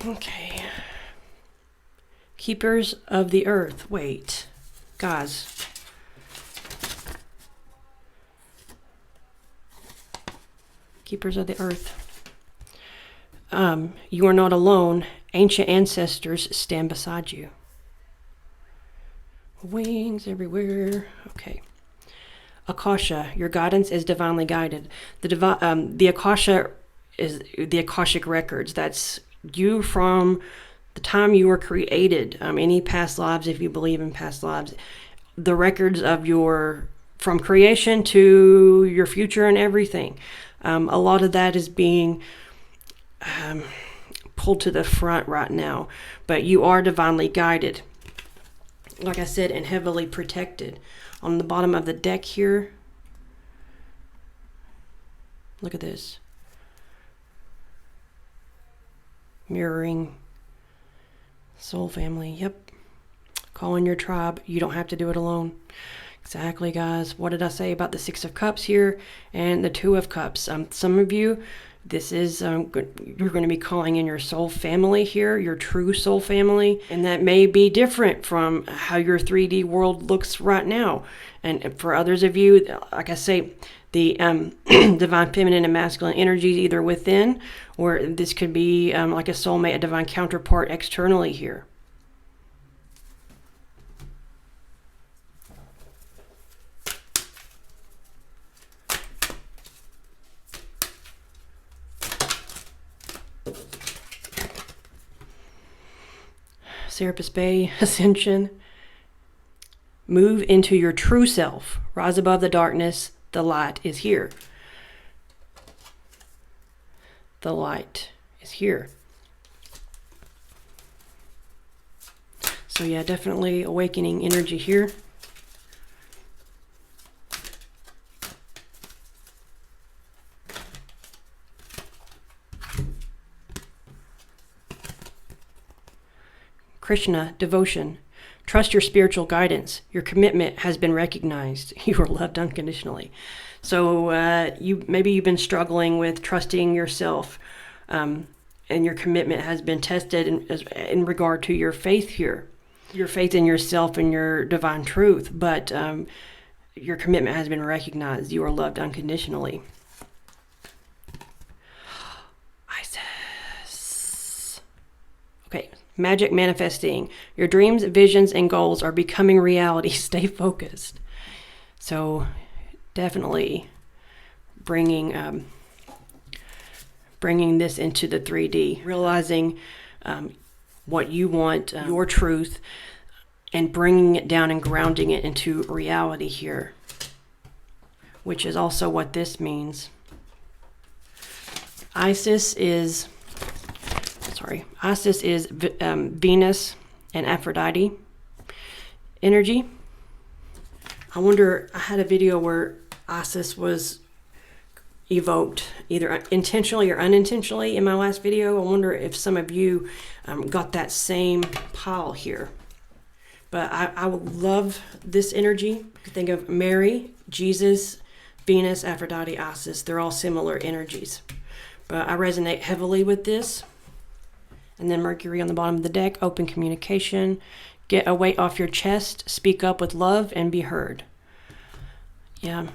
Okay. Keepers of the earth. Wait, guys. Keepers of the earth. You are not alone. Ancient ancestors stand beside you. Wings everywhere. Okay. Akasha, your guidance is divinely guided. The Akasha is the Akashic records. That's you from the time you were created. Any past lives, if you believe in past lives, the records of your, from creation to your future and everything. A lot of that is being pulled to the front right now, but you are divinely guided. Like I said, and heavily protected. On the bottom of the deck here, look at this. Mirroring soul family. Yep. Call in your tribe. You don't have to do it alone. Exactly, guys. What did I say about the Six of Cups here and the Two of Cups? Some of you, this is, you're going to be calling in your soul family here, your true soul family. And that may be different from how your 3D world looks right now. And for others of you, like I say, the divine feminine and masculine energies either within, or this could be like a soulmate, a divine counterpart externally here. Serapis Bay, Ascension. Move into your true self. Rise above the darkness. The light is here. The light is here. So yeah, definitely awakening energy here. Krishna, devotion. Trust your spiritual guidance. Your commitment has been recognized. You are loved unconditionally. So maybe you've been struggling with trusting yourself, and your commitment has been tested in regard to your faith here. Your faith in yourself and your divine truth. But your commitment has been recognized. You are loved unconditionally. Isis. Okay. Magic manifesting. Your dreams, visions, and goals are becoming reality. Stay focused. So definitely bringing this into the 3D. Realizing what you want, your truth, and bringing it down and grounding it into reality here. Which is also what this means. Isis is Venus and Aphrodite. energy. I wonder, I had a video where Isis was evoked either intentionally or unintentionally in my last video. I wonder if some of you got that same pile here. But I would love this energy. Think of Mary, Jesus, Venus, Aphrodite, Isis. They're all similar energies. But I resonate heavily with this. And then Mercury on the bottom of the deck, open communication. Get a weight off your chest, speak up with love, and be heard. Yeah.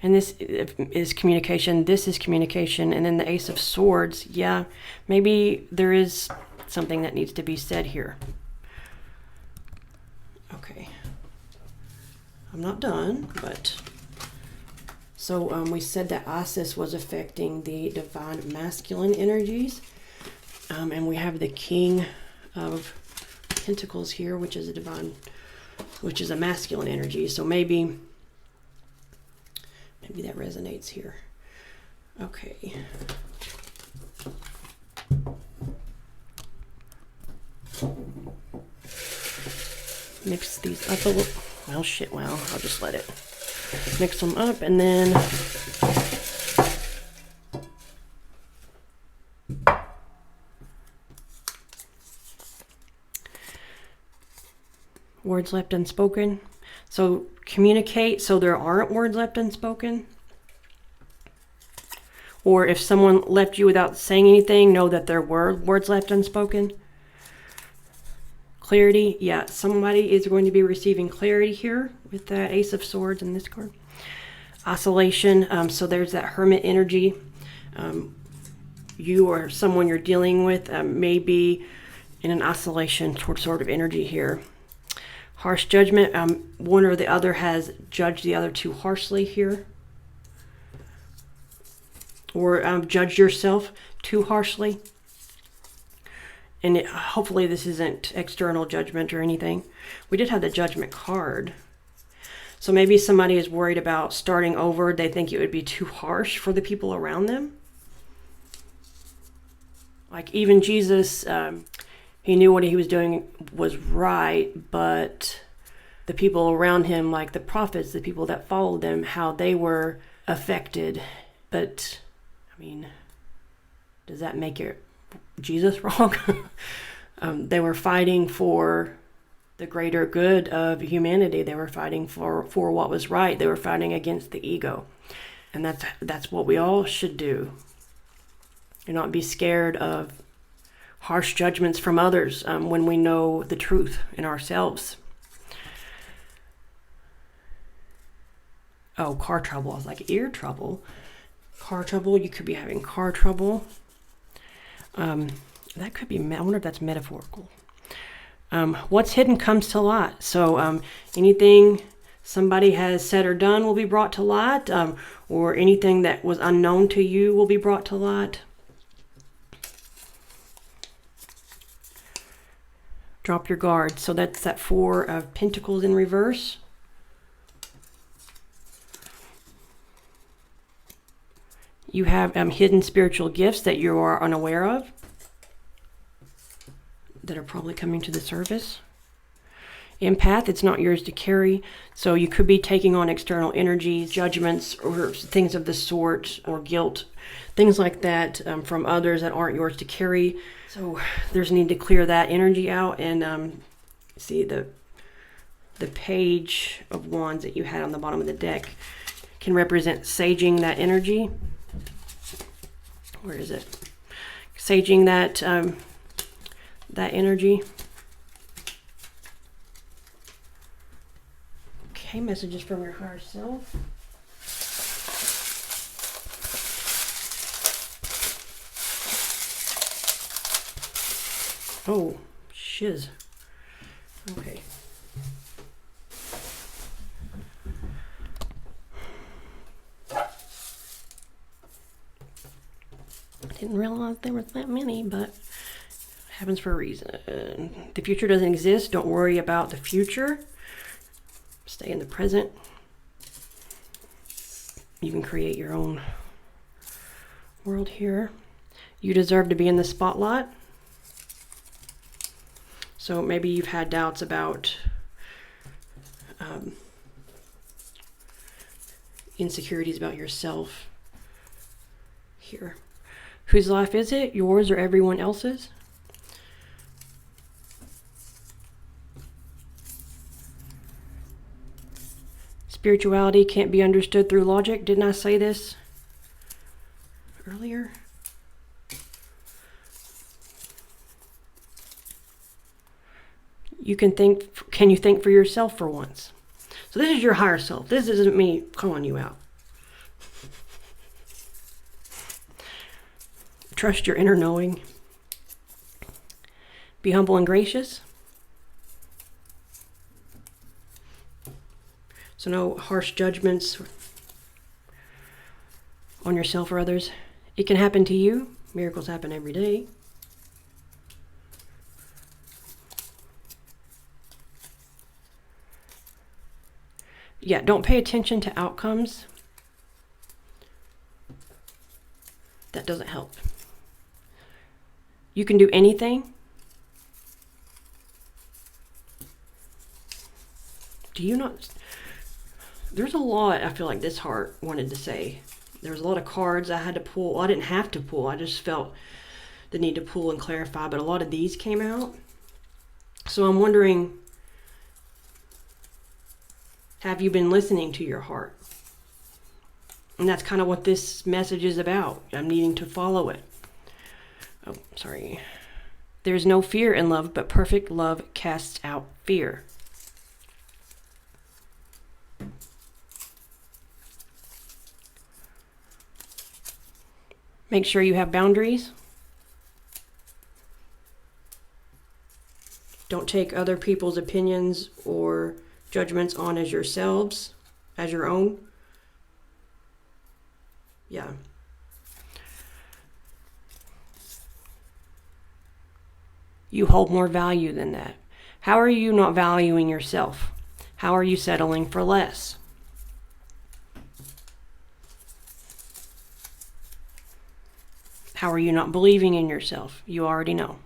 And this is communication. This is communication. And then the Ace of Swords. Yeah, maybe there is something that needs to be said here. Okay. I'm not done, but... So we said that Isis was affecting the divine masculine energies. And we have the King of Pentacles here, which is a masculine energy. So maybe that resonates here. Okay. Mix these up a little. Well, shit, well, I'll just let it mix them up, and then words left unspoken. So communicate so there aren't words left unspoken. Or if someone left you without saying anything, know that there were words left unspoken. Clarity, yeah, somebody is going to be receiving clarity here with that Ace of Swords in this card. Isolation, so there's that hermit energy. You or someone you're dealing with may be in an isolation sort of energy here. Harsh judgment, one or the other has judged the other too harshly here. Or judged yourself too harshly. And hopefully this isn't external judgment or anything. We did have the Judgment card. So maybe somebody is worried about starting over. They think it would be too harsh for the people around them. Like even Jesus, he knew what he was doing was right, but the people around him, like the prophets, the people that followed them, how they were affected. But, I mean, does that make it Jesus wrong? They were fighting for the greater good of humanity. They were fighting for what was right. They were fighting against the ego. And that's what we all should do. And not be scared of harsh judgments from others when we know the truth in ourselves. Oh, car trouble. I was like, ear trouble. Car trouble. You could be having car trouble. That could be, I wonder if that's metaphorical. What's hidden comes to light. So anything somebody has said or done will be brought to light, or anything that was unknown to you will be brought to light. Drop your guard. So that's that Four of Pentacles in reverse. You have hidden spiritual gifts that you are unaware of that are probably coming to the surface. Empath, it's not yours to carry. So you could be taking on external energies, judgments, or things of the sort, or guilt, things like that from others that aren't yours to carry. So there's a need to clear that energy out. And see the Page of Wands that you had on the bottom of the deck can represent saging that energy. Where is it? Saging that that energy. Okay, messages from your higher self. Oh, shiz. Okay. Didn't realize there were that many, but it happens for a reason. The future doesn't exist. Don't worry about the future. Stay in the present. You can create your own world here. You deserve to be in the spotlight. So maybe you've had doubts about insecurities about yourself here. Whose life is it? Yours or everyone else's? Spirituality can't be understood through logic. Didn't I say this earlier? Can you think for yourself for once? So this is your higher self. This isn't me calling you out. Trust your inner knowing. Be humble and gracious. So no harsh judgments on yourself or others. It can happen to you. Miracles happen every day. Yeah, don't pay attention to outcomes. That doesn't help. You can do anything. Do you not? There's a lot I feel like this heart wanted to say. There's a lot of cards I had to pull. Well, I didn't have to pull. I just felt the need to pull and clarify. But a lot of these came out. So I'm wondering, have you been listening to your heart? And that's kind of what this message is about. I'm needing to follow it. Oh, sorry. There's no fear in love, but perfect love casts out fear. Make sure you have boundaries. Don't take other people's opinions or judgments on as yourselves, as your own. Yeah. You hold more value than that. How are you not valuing yourself? How are you settling for less? How are you not believing in yourself? You already know.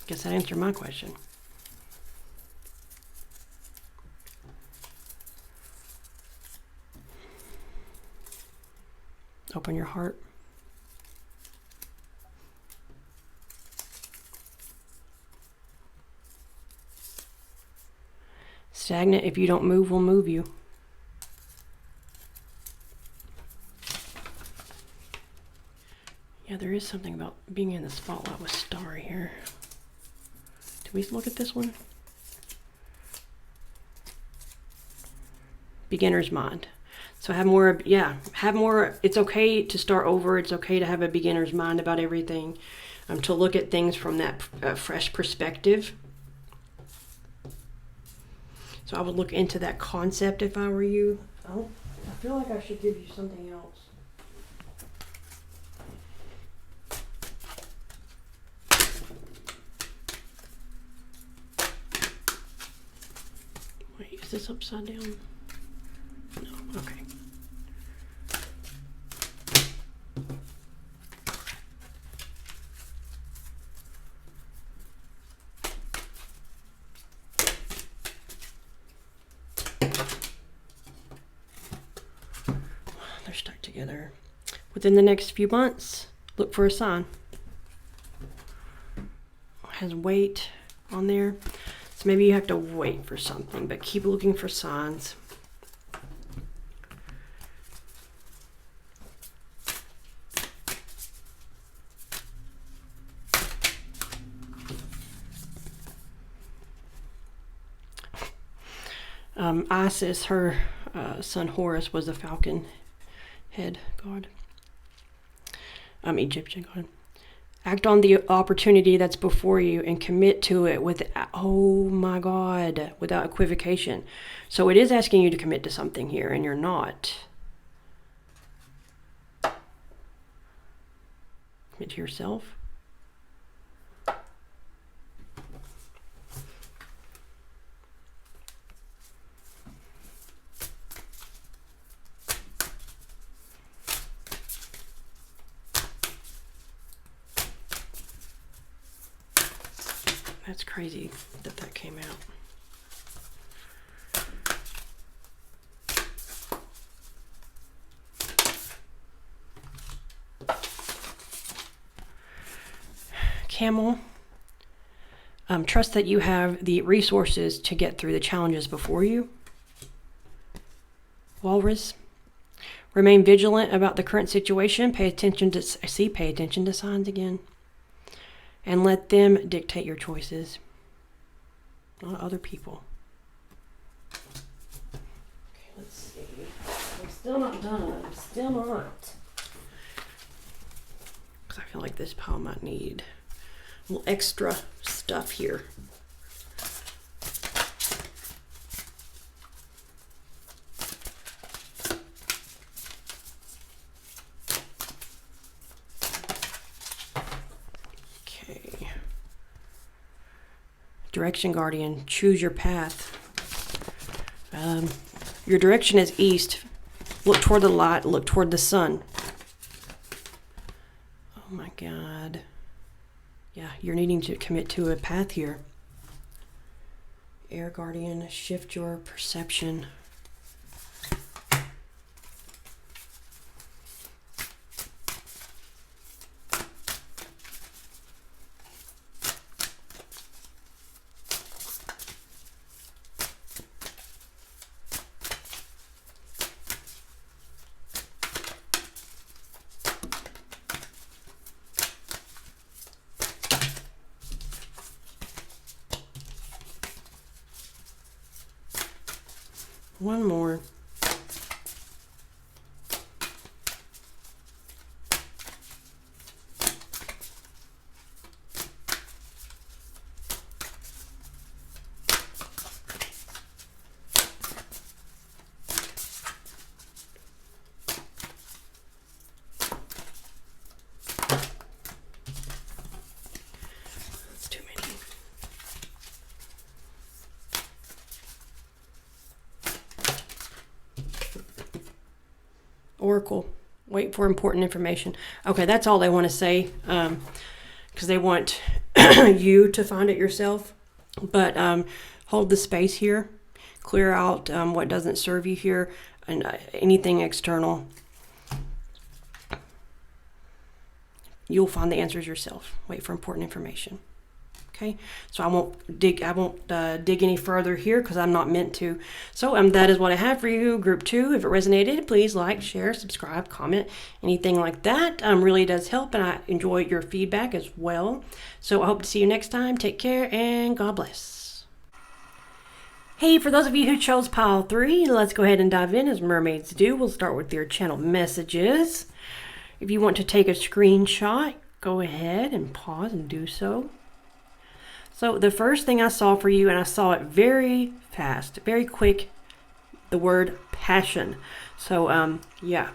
Guess that answered my question. Open your heart. Stagnant, if you don't move, will move you. Yeah, there is something about being in the spotlight with Star here. Did we look at this one? Beginner's mind. So have more, it's okay to start over. It's okay to have a beginner's mind about everything. To look at things from that fresh perspective. So I would look into that concept if I were you. Oh, I feel like I should give you something else. Wait, is this upside down? No, okay. They're stuck together. Within the next few months, look for a sign. It has weight on there. So maybe you have to wait for something, but keep looking for signs. Isis, her son Horus, was a falcon head god. Egyptian god. Act on the opportunity that's before you and commit to it without equivocation. So it is asking you to commit to something here, and you're not. Commit to yourself. That's crazy that came out. Camel. Trust that you have the resources to get through the challenges before you. Walrus. Remain vigilant about the current situation. Pay attention to signs again. And let them dictate your choices, not other people. Okay, let's see. I'm still not done. I'm still not. Because I feel like this pile might need a little extra stuff here. Direction Guardian, choose your path. Your direction is east. Look toward the light, look toward the sun. Oh my God. Yeah, you're needing to commit to a path here. Air Guardian, shift your perception. One more. That's too many. Oracle, wait for important information. Okay, that's all they want to say, because they want you to find it yourself. But hold the space here, clear out what doesn't serve you here, and anything external. You'll find the answers yourself. Wait for important information. Okay, so I won't dig any further here because I'm not meant to. So that is what I have for you, group 2. If it resonated, please like, share, subscribe, comment, anything like that. Really does help, and I enjoy your feedback as well. So I hope to see you next time. Take care, and God bless. Hey, for those of you who chose pile 3, let's go ahead and dive in as mermaids do. We'll start with your channel messages. If you want to take a screenshot, go ahead and pause and do so. So the first thing I saw for you, and I saw it very fast, very quick, the word passion. So, yeah.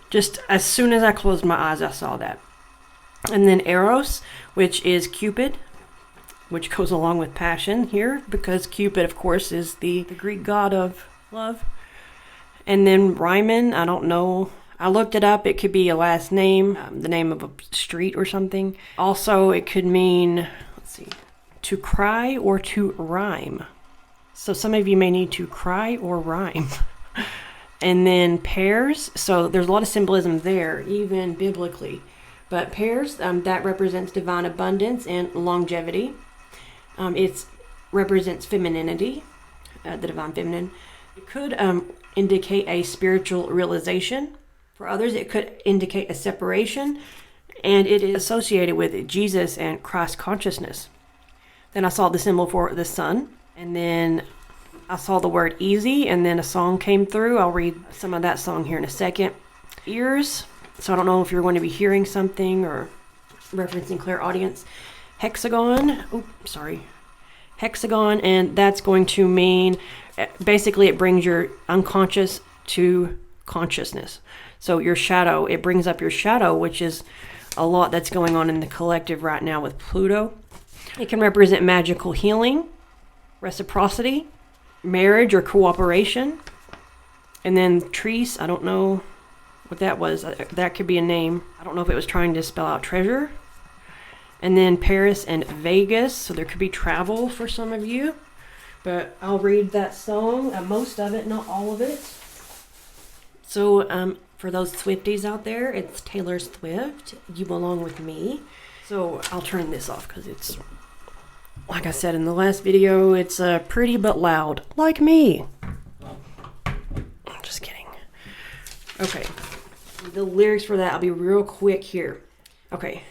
Just as soon as I closed my eyes, I saw that. And then Eros, which is Cupid, which goes along with passion here, because Cupid, of course, is the Greek god of love. And then Ryman, I don't know. I looked it up. It could be a last name, the name of a street or something. Also, it could mean, let's see, to cry or to rhyme. So some of you may need to cry or rhyme. And then pairs. So there's a lot of symbolism there, even biblically. But pairs, that represents divine abundance and longevity. It represents femininity, the divine feminine. It could indicate a spiritual realization. For others, it could indicate a separation, and it is associated with Jesus and Christ consciousness. Then I saw the symbol for the sun, and then I saw the word easy, and then a song came through. I'll read some of that song here in a second. Ears, so I don't know if you're going to be hearing something or referencing clairaudience. Hexagon, hexagon, and that's going to mean, basically it brings your unconscious to consciousness. So your shadow, it brings up your shadow, which is a lot that's going on in the collective right now with Pluto. It can represent magical healing, reciprocity, marriage or cooperation. And then Trees, I don't know what that was. That could be a name. I don't know if it was trying to spell out treasure. And then Paris and Vegas, so there could be travel for some of you. But I'll read that song, most of it, not all of it. So for those Swifties out there, it's Taylor Swift, You Belong With Me. So I'll turn this off because it's, like I said in the last video, it's pretty but loud, like me. I'm just kidding. Okay, the lyrics for that, I'll be real quick here. Okay,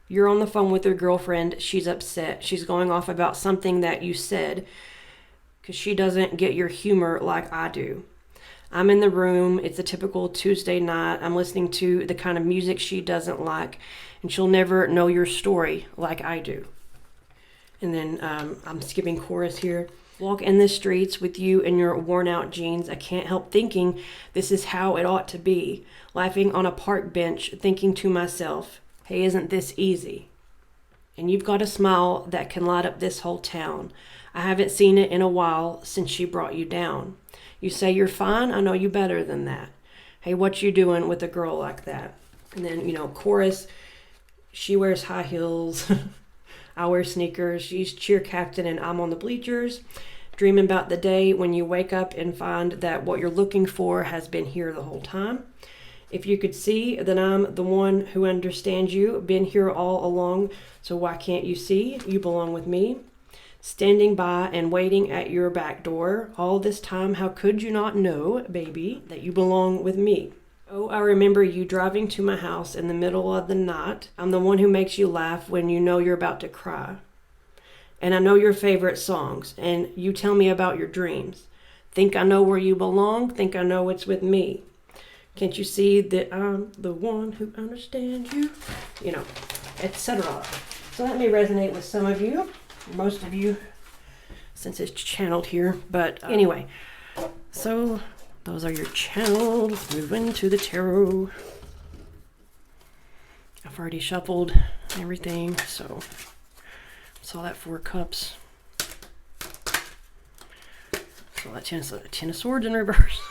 you're on the phone with your girlfriend. She's upset. She's going off about something that you said because she doesn't get your humor like I do. I'm in the room. It's a typical Tuesday night. I'm listening to the kind of music she doesn't like, and she'll never know your story like I do. And then I'm skipping chorus here. Walk in the streets with you in your worn out jeans. I can't help thinking this is how it ought to be. Laughing on a park bench, thinking to myself, hey, isn't this easy? And you've got a smile that can light up this whole town. I haven't seen it in a while since she brought you down. You say you're fine. I know you better than that. Hey, what you doing with a girl like that? And then, you know, chorus, she wears high heels. I wear sneakers. She's cheer captain and I'm on the bleachers. Dreaming about the day when you wake up and find that what you're looking for has been here the whole time. If you could see that I'm the one who understands you, been here all along, so why can't you see? You belong with me. Standing by and waiting at your back door. All this time, how could you not know, baby, that you belong with me? Oh, I remember you driving to my house in the middle of the night. I'm the one who makes you laugh when you know you're about to cry. And I know your favorite songs, and you tell me about your dreams. Think I know where you belong, think I know it's with me. Can't you see that I'm the one who understands you? You know, etc. So that may resonate with some of you. Most of you, since it's channeled here, but anyway, so those are your channels. Move into the tarot. I've already shuffled everything, so saw that 4 cups. So that Ten of Swords in reverse.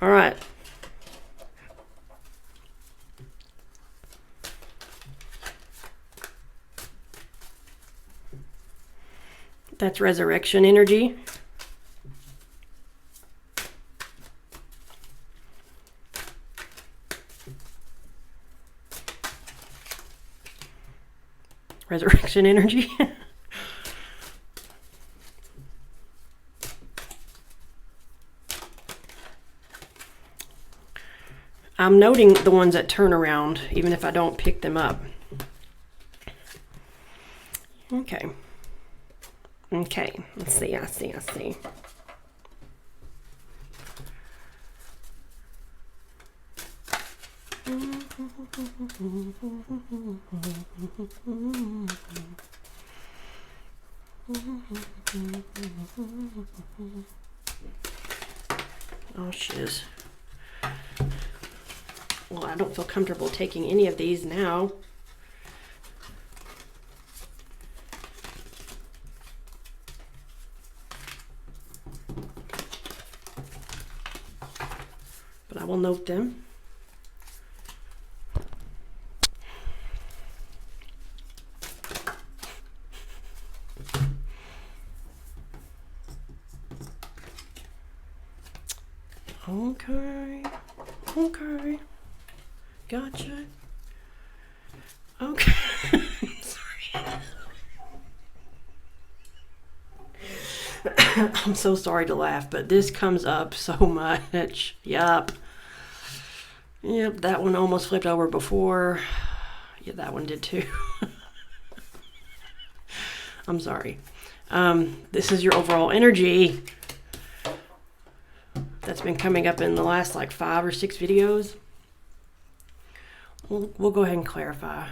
All right. That's resurrection energy. Resurrection energy. I'm noting the ones that turn around, even if I don't pick them up. Okay. Okay, let's see, I see. Oh, shiz. Well, I don't feel comfortable taking any of these now. But I will note them. Okay. Gotcha. Okay. Sorry. I'm so sorry to laugh, but this comes up so much. Yup. Yep, that one almost flipped over before. Yeah, that one did too. I'm sorry. This is your overall energy that's been coming up in the last like 5 or 6 videos. We'll go ahead and clarify.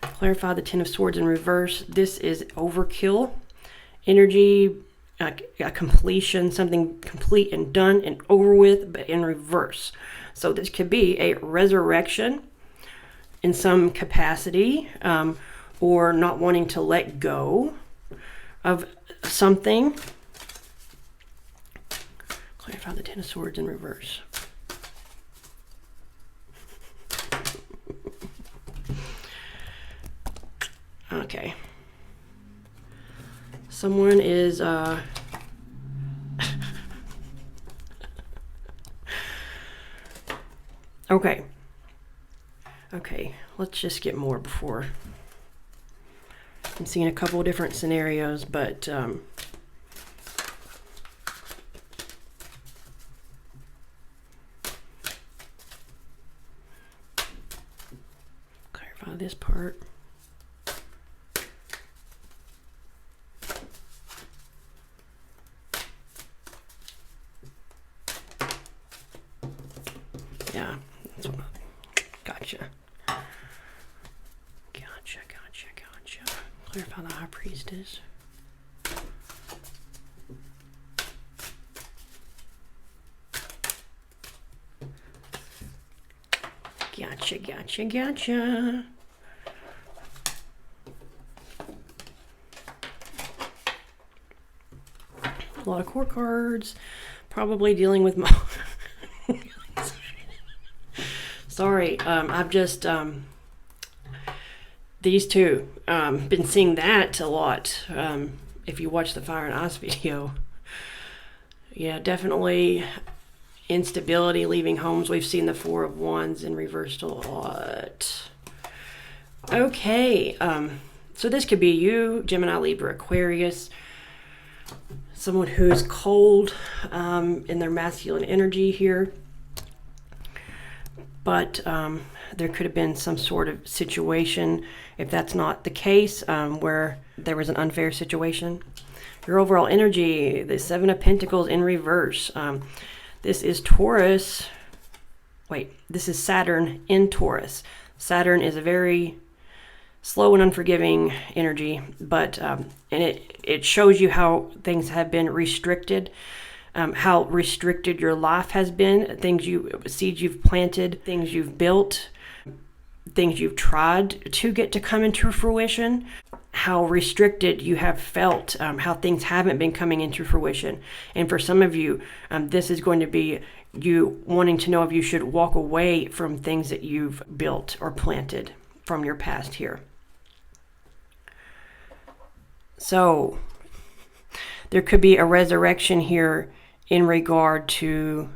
Clarify the Ten of Swords in reverse. This is overkill energy, a completion, something complete and done and over with, but in reverse. So this could be a resurrection in some capacity, or not wanting to let go of something. Clarify the Ten of Swords in reverse. Okay. Someone is Okay. Okay, let's just get more before. I'm seeing a couple of different scenarios, but clarify this part. Yeah, that's what gotcha. Gotcha. Clarify the high priestess. Gotcha. A lot of core cards. Probably dealing with sorry, I've just these two been seeing that a lot. If you watch the Fire and Ice video, yeah, definitely instability, leaving homes. We've seen the Four of Wands in reversed a lot. Okay, so this could be you, Gemini, Libra, Aquarius, someone who's cold in their masculine energy here. But there could have been some sort of situation, if that's not the case, where there was an unfair situation. Your overall energy, the Seven of Pentacles in reverse. This is Taurus. Wait, this is Saturn in Taurus. Saturn is a very slow and unforgiving energy, but and it shows you how things have been restricted. How restricted your life has been, seeds you've planted, things you've built, things you've tried to get to come into fruition, how restricted you have felt, how things haven't been coming into fruition. And for some of you, this is going to be you wanting to know if you should walk away from things that you've built or planted from your past here. So there could be a resurrection here in regard to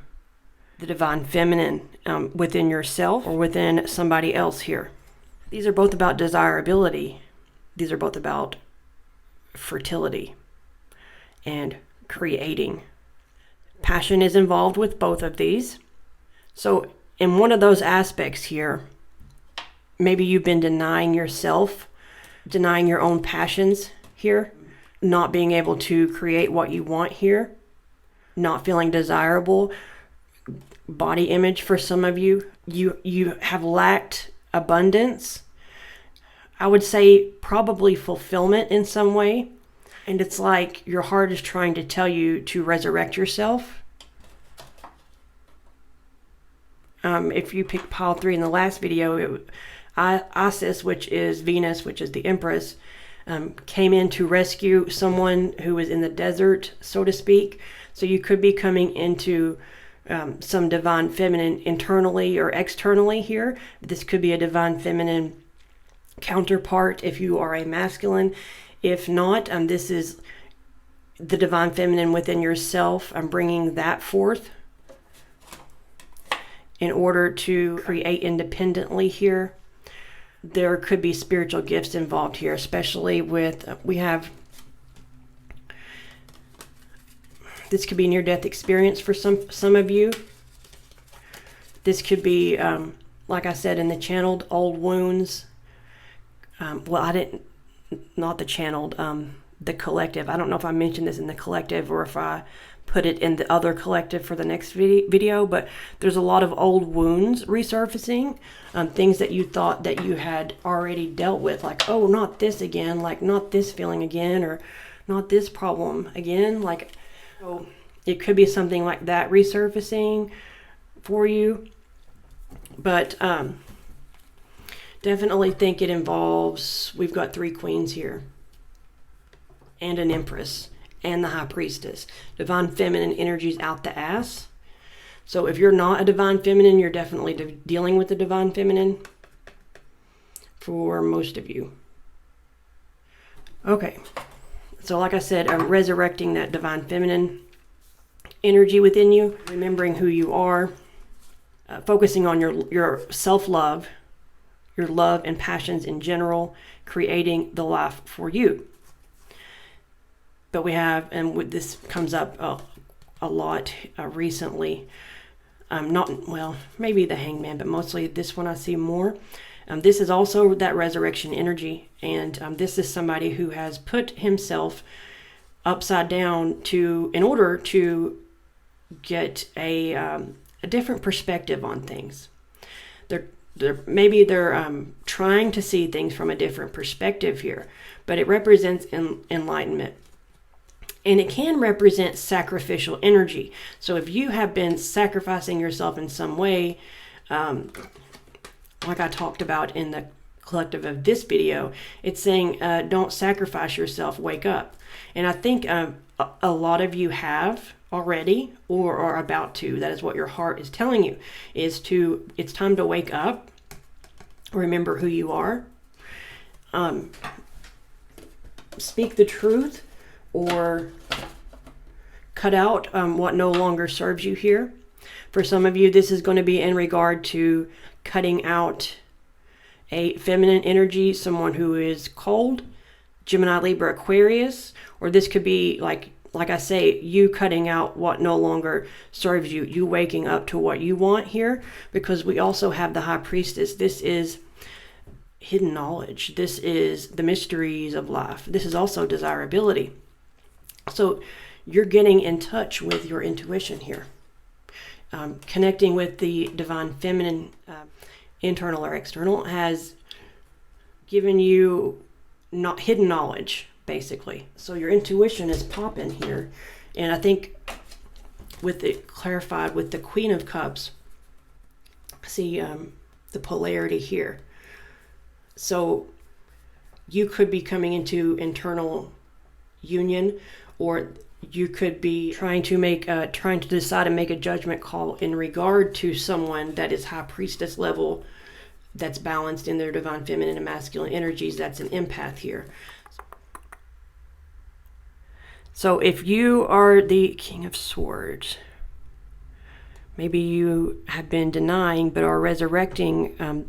the divine feminine within yourself or within somebody else here. These are both about desirability. These are both about fertility and creating. Passion is involved with both of these. So in one of those aspects here, maybe you've been denying yourself, denying your own passions here, not being able to create what you want here, not feeling desirable. Body image for some of you, you have lacked abundance. I would say probably fulfillment in some way. And it's like your heart is trying to tell you to resurrect yourself. If you pick pile 3 in the last video, Isis, which is Venus, which is the Empress, came in to rescue someone who was in the desert, so to speak. So you could be coming into some divine feminine internally or externally here. This could be a divine feminine counterpart if you are a masculine. If not, this is the divine feminine within yourself. I'm bringing that forth in order to create independently here. There could be spiritual gifts involved here, especially with, we have, this could be near-death experience for some of you. This could be, like I said, in the channeled old wounds. Not the channeled, the collective. I don't know if I mentioned this in the collective or if I put it in the other collective for the next video, but there's a lot of old wounds resurfacing, things that you thought that you had already dealt with, like, oh, not this again, like not this feeling again, or not this problem again. Like, oh, it could be something like that resurfacing for you. But definitely think it involves, we've got 3 queens here and an Empress and the High Priestess. Divine feminine energies out the ass. So if you're not a divine feminine, you're definitely dealing with the divine feminine for most of you. Okay, so like I said, I'm resurrecting that divine feminine energy within you, remembering who you are, focusing on your self-love, your love and passions in general, creating the life for you. But we have, and this comes up a lot recently, maybe the Hangman, but mostly this one I see more. This is also that resurrection energy, and this is somebody who has put himself upside down in order to get a different perspective on things. Maybe they're trying to see things from a different perspective here, but it represents enlightenment. And it can represent sacrificial energy. So if you have been sacrificing yourself in some way, like I talked about in the collective of this video, it's saying don't sacrifice yourself, wake up. And I think a lot of you have already or are about to. That is what your heart is telling you, it's time to wake up, remember who you are, speak the truth, or cut out what no longer serves you here. For some of you, this is going to be in regard to cutting out a feminine energy, someone who is cold, Gemini, Libra, Aquarius, or this could be like I say, you cutting out what no longer serves you, you waking up to what you want here, because we also have the High Priestess. This is hidden knowledge. This is the mysteries of life. This is also desirability. So you're getting in touch with your intuition here, connecting with the divine feminine, internal or external, has given you not hidden knowledge, basically. So your intuition is popping here. And I think with it clarified with the Queen of Cups, see the polarity here. So you could be coming into internal union, or you could be trying to decide and make a judgment call in regard to someone that is High Priestess level, that's balanced in their divine feminine and masculine energies. That's an empath here. So if you are the King of Swords, maybe you have been denying but are resurrecting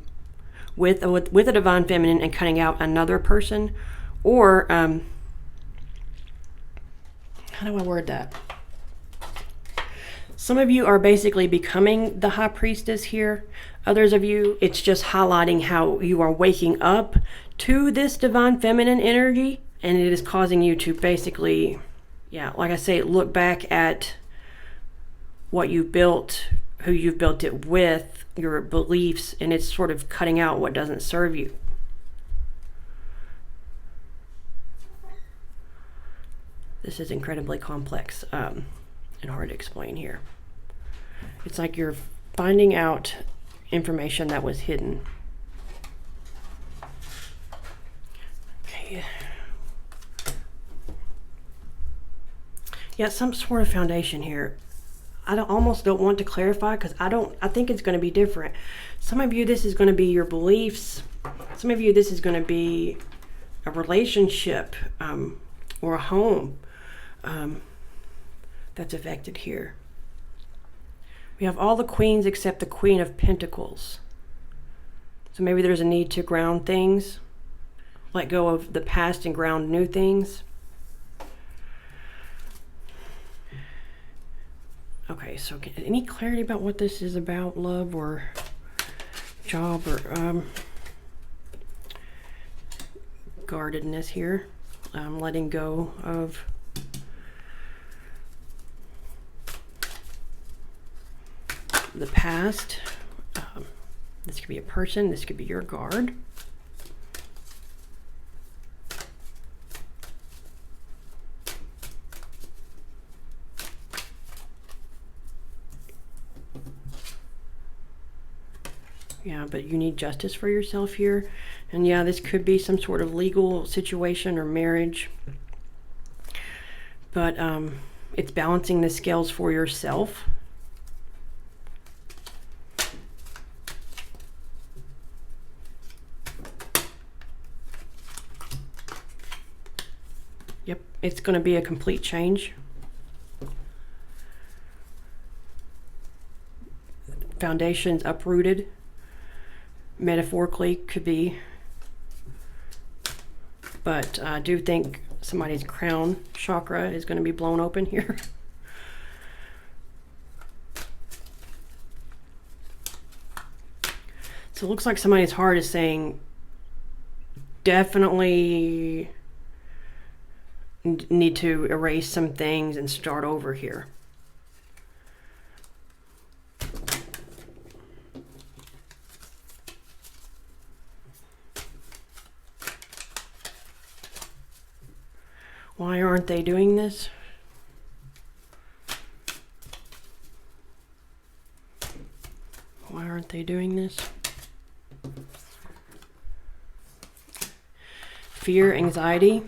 with a divine feminine and cutting out another person, or how do I word that? Some of you are basically becoming the High Priestess here. Others of you, it's just highlighting how you are waking up to this divine feminine energy, and it is causing you to basically, like I say, look back at what you've built, who you've built it with, your beliefs, and it's sort of cutting out what doesn't serve you. This is incredibly complex and hard to explain here. It's like you're finding out information that was hidden. Okay. Yeah, some sort of foundation here. I almost don't want to clarify because I think it's going to be different. Some of you, this is going to be your beliefs. Some of you, this is going to be a relationship or a home that's affected here. We have all the queens except the Queen of Pentacles. So maybe there's a need to ground things, let go of the past and ground new things. Okay, so any clarity about what this is about, love or job or guardedness here? Letting go of the past. This could be a person, this could be your guard. Yeah, but you need justice for yourself here. And yeah, this could be some sort of legal situation or marriage. But it's balancing the scales for yourself. Yep, it's going to be a complete change. foundations uprooted. Metaphorically could be. But I do think somebody's crown chakra is going to be blown open here. So it looks like somebody's heart is saying, definitely need to erase some things and start over here. Why aren't they doing this? Why aren't they doing this? Fear, anxiety,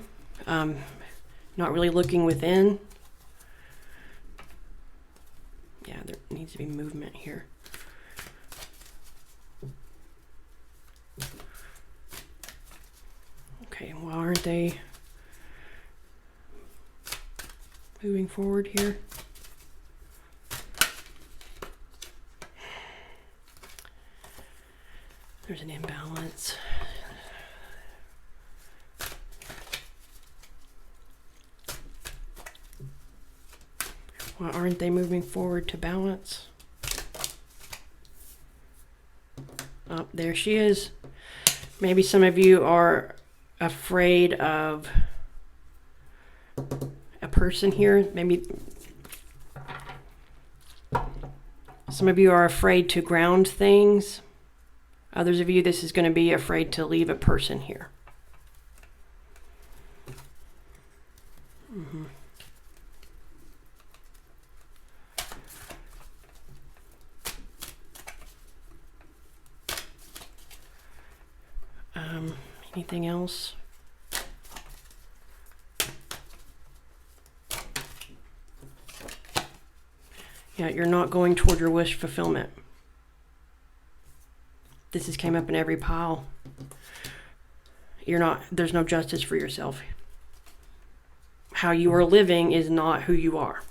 not really looking within. Yeah, there needs to be movement here. Okay, why aren't they moving forward here? There's an imbalance. Why aren't they moving forward to balance? Oh, there she is. Maybe some of you are afraid of a person here. Maybe some of you are afraid to ground things. Others of you, this is going to be afraid to leave a person here. Mm-hmm. Anything else? Yeah, you're not going toward your wish fulfillment. This has came up in every pile. There's no justice for yourself. How you are living is not who you are.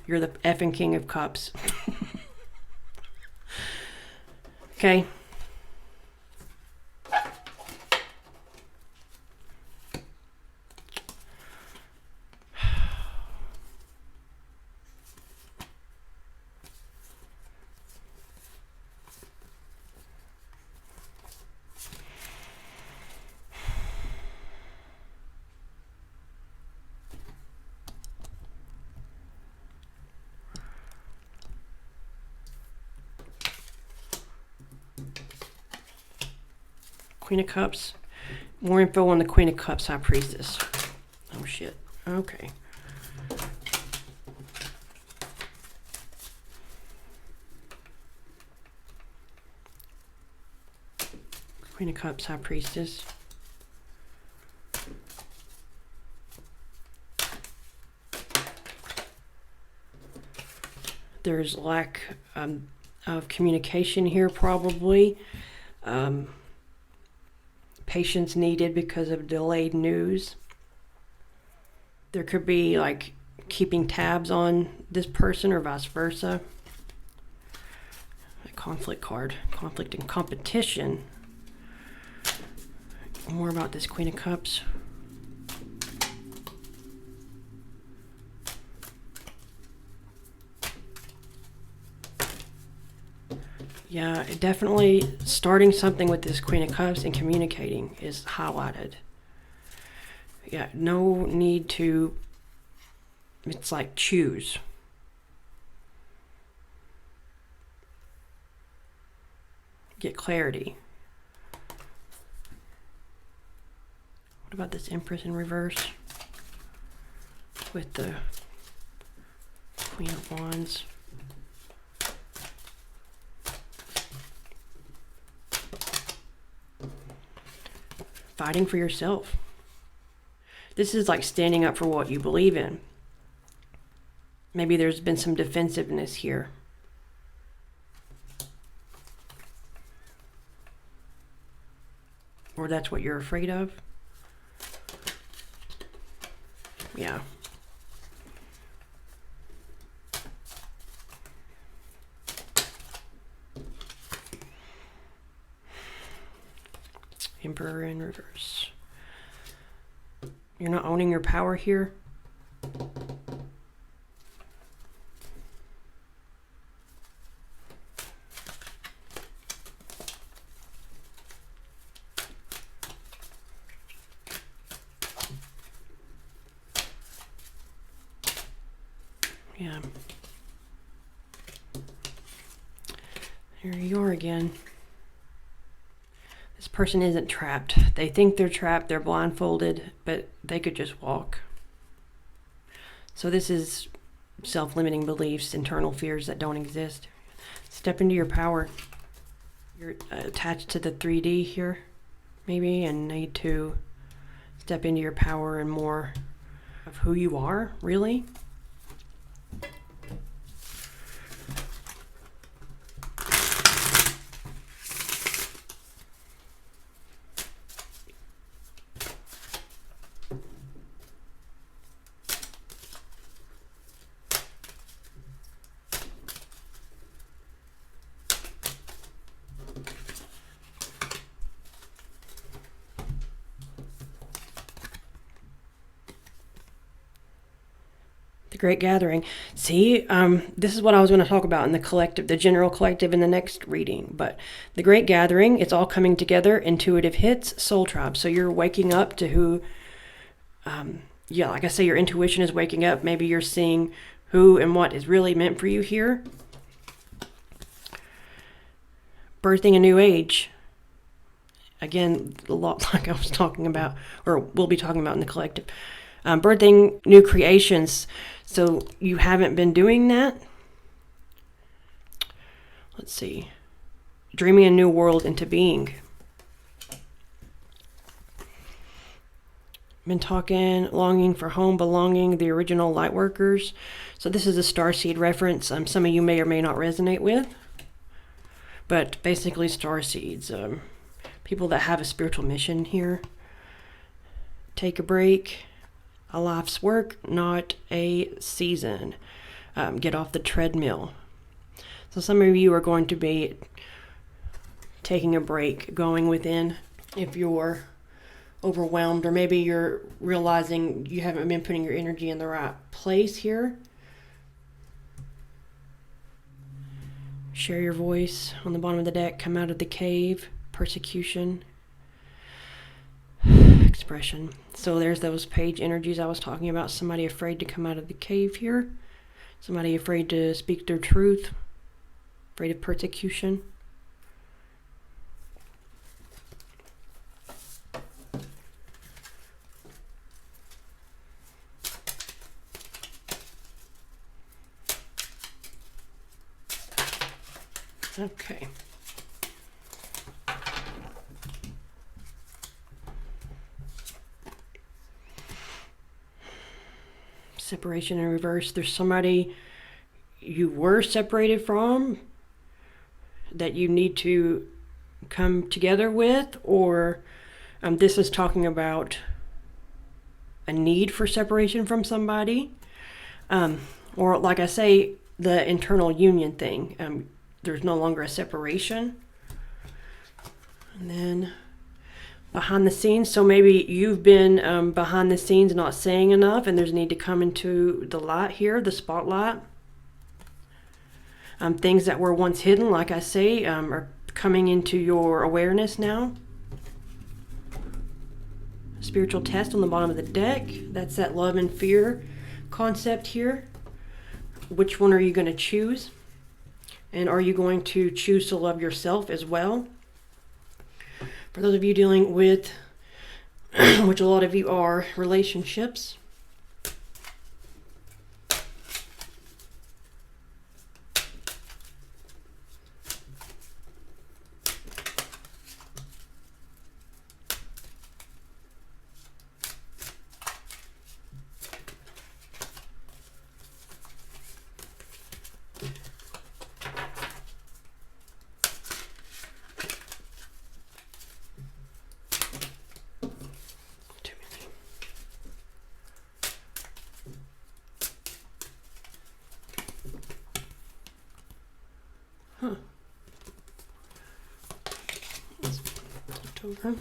You're the effing King of Cups. Okay. Queen of Cups. More info on the Queen of Cups, High Priestess. Oh shit. Okay. Queen of Cups, High Priestess. There's lack of communication here, probably. Patience needed because of delayed news. There could be like keeping tabs on this person or vice versa. A conflict card. Conflict and competition. More about this Queen of Cups. Yeah, definitely starting something with this Queen of Cups and communicating is highlighted. Yeah, no need to, it's like choose. Get clarity. What about this Empress in reverse? With the Queen of Wands. Fighting for yourself. This is like standing up for what you believe in. Maybe there's been some defensiveness here. Or that's what you're afraid of. Yeah. Emperor in reverse. You're not owning your power here. Yeah. Here you are again. This person isn't trapped. They think they're trapped, they're blindfolded, but they could just walk. So this is self-limiting beliefs, internal fears that don't exist. Step into your power. You're attached to the 3D here, maybe, and need to step into your power and more of who you are, really. The Great Gathering. See, this is what I was going to talk about in the collective, the general collective in the next reading. But the Great Gathering, it's all coming together, intuitive hits, soul tribe. So you're waking up to who, yeah, like I say, your intuition is waking up. Maybe you're seeing who and what is really meant for you here. Birthing a new age. Again, a lot like I was talking about, or we'll be talking about in the collective. Birthing new creations. So you haven't been doing that. Let's see. Dreaming a new world into being. Been talking, longing for home, belonging, the original light workers. So this is a starseed reference. Some of you may or may not resonate with. But basically starseeds. People that have a spiritual mission here. Take a break. A life's work, not a season. Get off the treadmill. So some of you are going to be taking a break, going within if you're overwhelmed, or maybe you're realizing you haven't been putting your energy in the right place here. Share your voice on the bottom of the deck. Come out of the cave. Persecution. Expression. So there's those page energies I was talking about. Somebody afraid to come out of the cave here. Somebody afraid to speak their truth. Afraid of persecution. Okay. Separation in reverse. There's somebody you were separated from that you need to come together with, or this is talking about a need for separation from somebody, or like I say, the internal union thing. There's no longer a separation. And then behind the scenes, so maybe you've been behind the scenes not saying enough, and there's a need to come into the light here, the spotlight. Things that were once hidden, like I say, are coming into your awareness now. Spiritual test on the bottom of the deck. That's that love and fear concept here. Which one are you going to choose? And are you going to choose to love yourself as well? For those of you dealing with, which a lot of you are, relationships. Huh. October.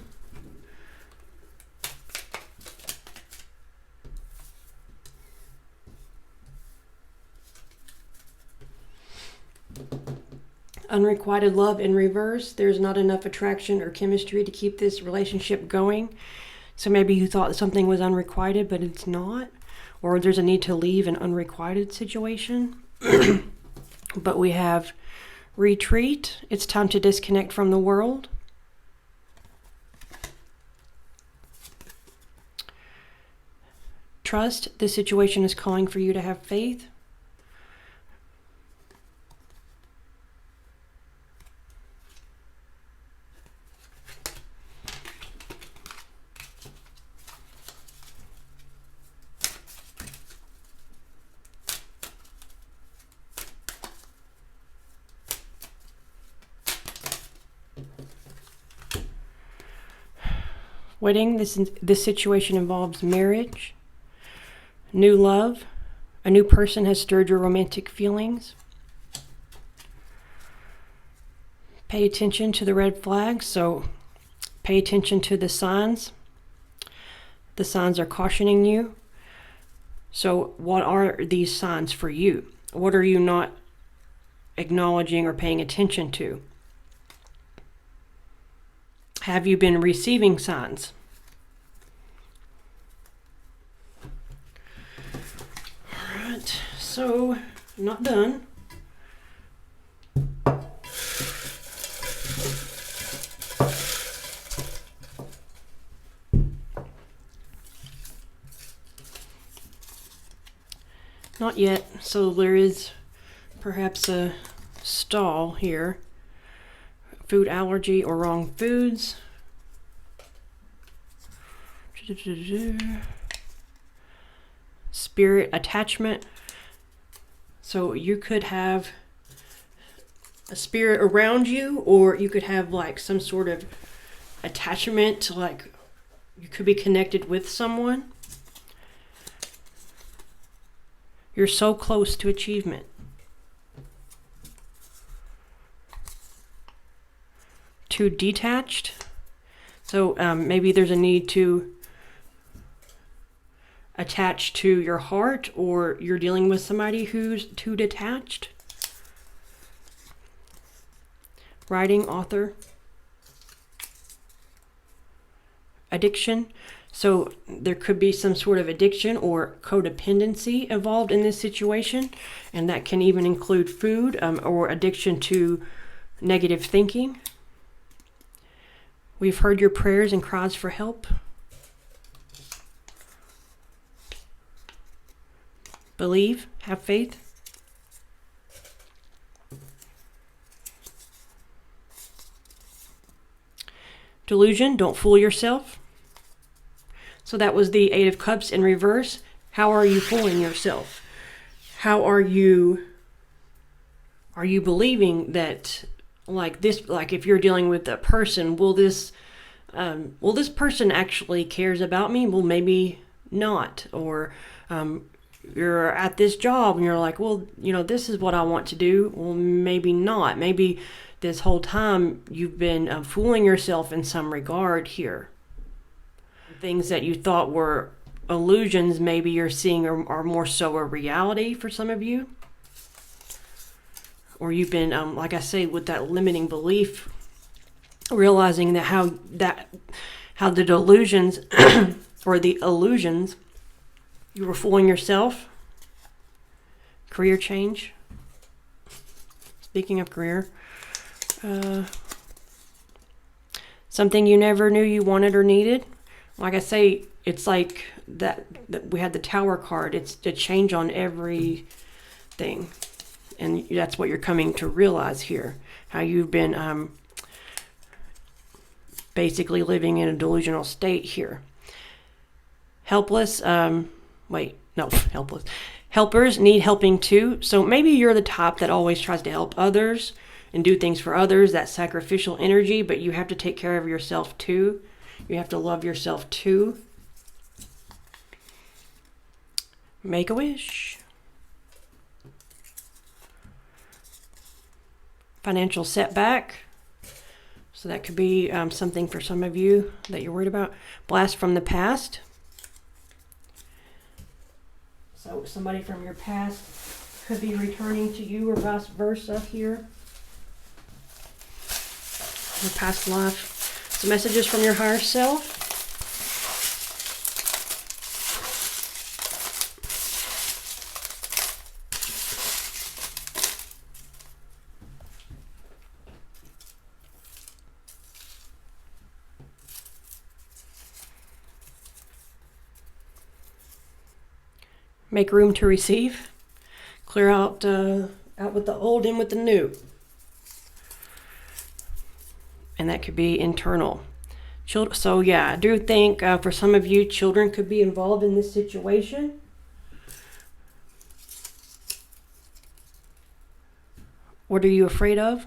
Unrequited love in reverse. There's not enough attraction or chemistry to keep this relationship going. So maybe you thought something was unrequited, but it's not. Or there's a need to leave an unrequited situation. But we have retreat. It's time to disconnect from the world. Trust. This situation is calling for you to have faith. Wedding. This situation involves marriage. New love. A new person has stirred your romantic feelings. Pay attention to the red flags. So pay attention to the signs. The signs are cautioning you. So what are these signs for you? What are you not acknowledging or paying attention to? Have you been receiving signs? So, not done. Not yet. So there is perhaps a stall here. Food allergy or wrong foods. Spirit attachment. So you could have a spirit around you, or you could have like some sort of attachment to, like, you could be connected with someone. You're so close to achievement. Too detached. So maybe there's a need to attach to your heart, or you're dealing with somebody who's too detached. Writing, author. Addiction. So there could be some sort of addiction or codependency involved in this situation, and that can even include food or addiction to negative thinking. We've heard your prayers and cries for help. Believe, have faith. Delusion, don't fool yourself. So that was the Eight of Cups in reverse. How are you fooling yourself? How are you believing that, like this, like if you're dealing with a person, will this person actually cares about me? Well, maybe not. Or you're at this job and you're like, well, this is what I want to do. Well, maybe not. Maybe this whole time you've been fooling yourself in some regard here. Things that you thought were illusions, maybe you're seeing are more so a reality for some of you. Or you've been, like I say, with that limiting belief, realizing that how the delusions or the illusions, you were fooling yourself. Career change. Speaking of career, something you never knew you wanted or needed. Like I say, it's like that we had the Tower card. It's a change on everything. And that's what you're coming to realize here. How you've been basically living in a delusional state here. Helpless. Helpless. Helpers need helping too. So maybe you're the type that always tries to help others and do things for others, that sacrificial energy, but you have to take care of yourself too. You have to love yourself too. Make a wish. Financial setback. So that could be something for some of you that you're worried about. Blast from the past. So somebody from your past could be returning to you, or vice versa here. your past life. Some messages from your higher self. Make room to receive. Clear out with the old, in with the new. And that could be internal. So yeah, I do think for some of you, children could be involved in this situation. What are you afraid of?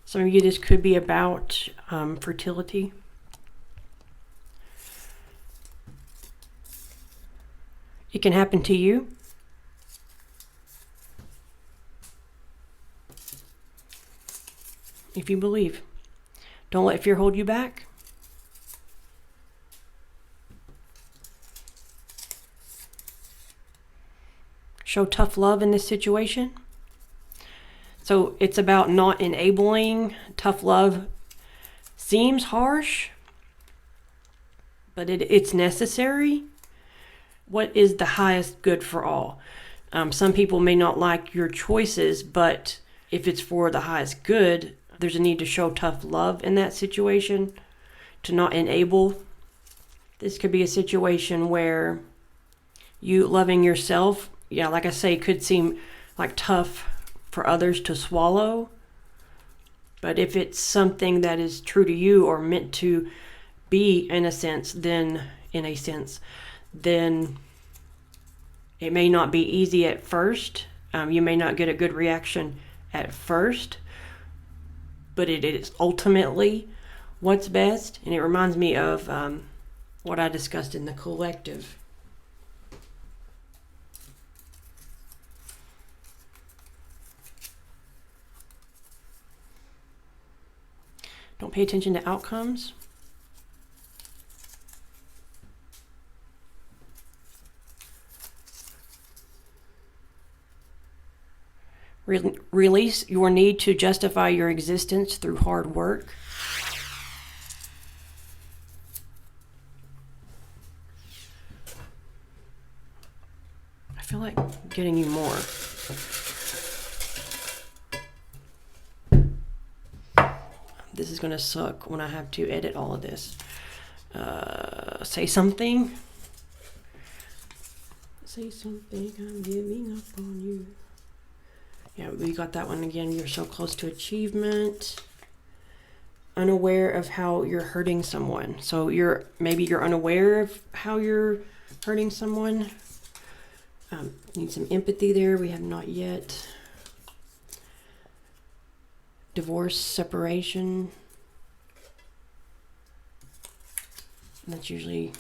Some of you, this could be about fertility. It can happen to you. If you believe. Don't let fear hold you back. Show tough love in this situation. So it's about not enabling. Tough love seems harsh, but it's necessary. What is the highest good for all? Some people may not like your choices, but if it's for the highest good, there's a need to show tough love in that situation, to not enable. This could be a situation where you loving yourself, yeah, like I say, could seem like tough for others to swallow. But if it's something that is true to you or meant to be in a sense, then it may not be easy at first. You may not get a good reaction at first, but it is ultimately what's best. And it reminds me of what I discussed in the collective. Don't pay attention to outcomes. Release your need to justify your existence through hard work. I feel like getting you more. This is going to suck when I have to edit all of this. Say something. Say something, I'm giving up on you. Yeah, we got that one again. You're so close to achievement. Unaware of how you're hurting someone. So maybe you're unaware of how you're hurting someone. Need some empathy there. We have not yet. Divorce, separation. That's usually,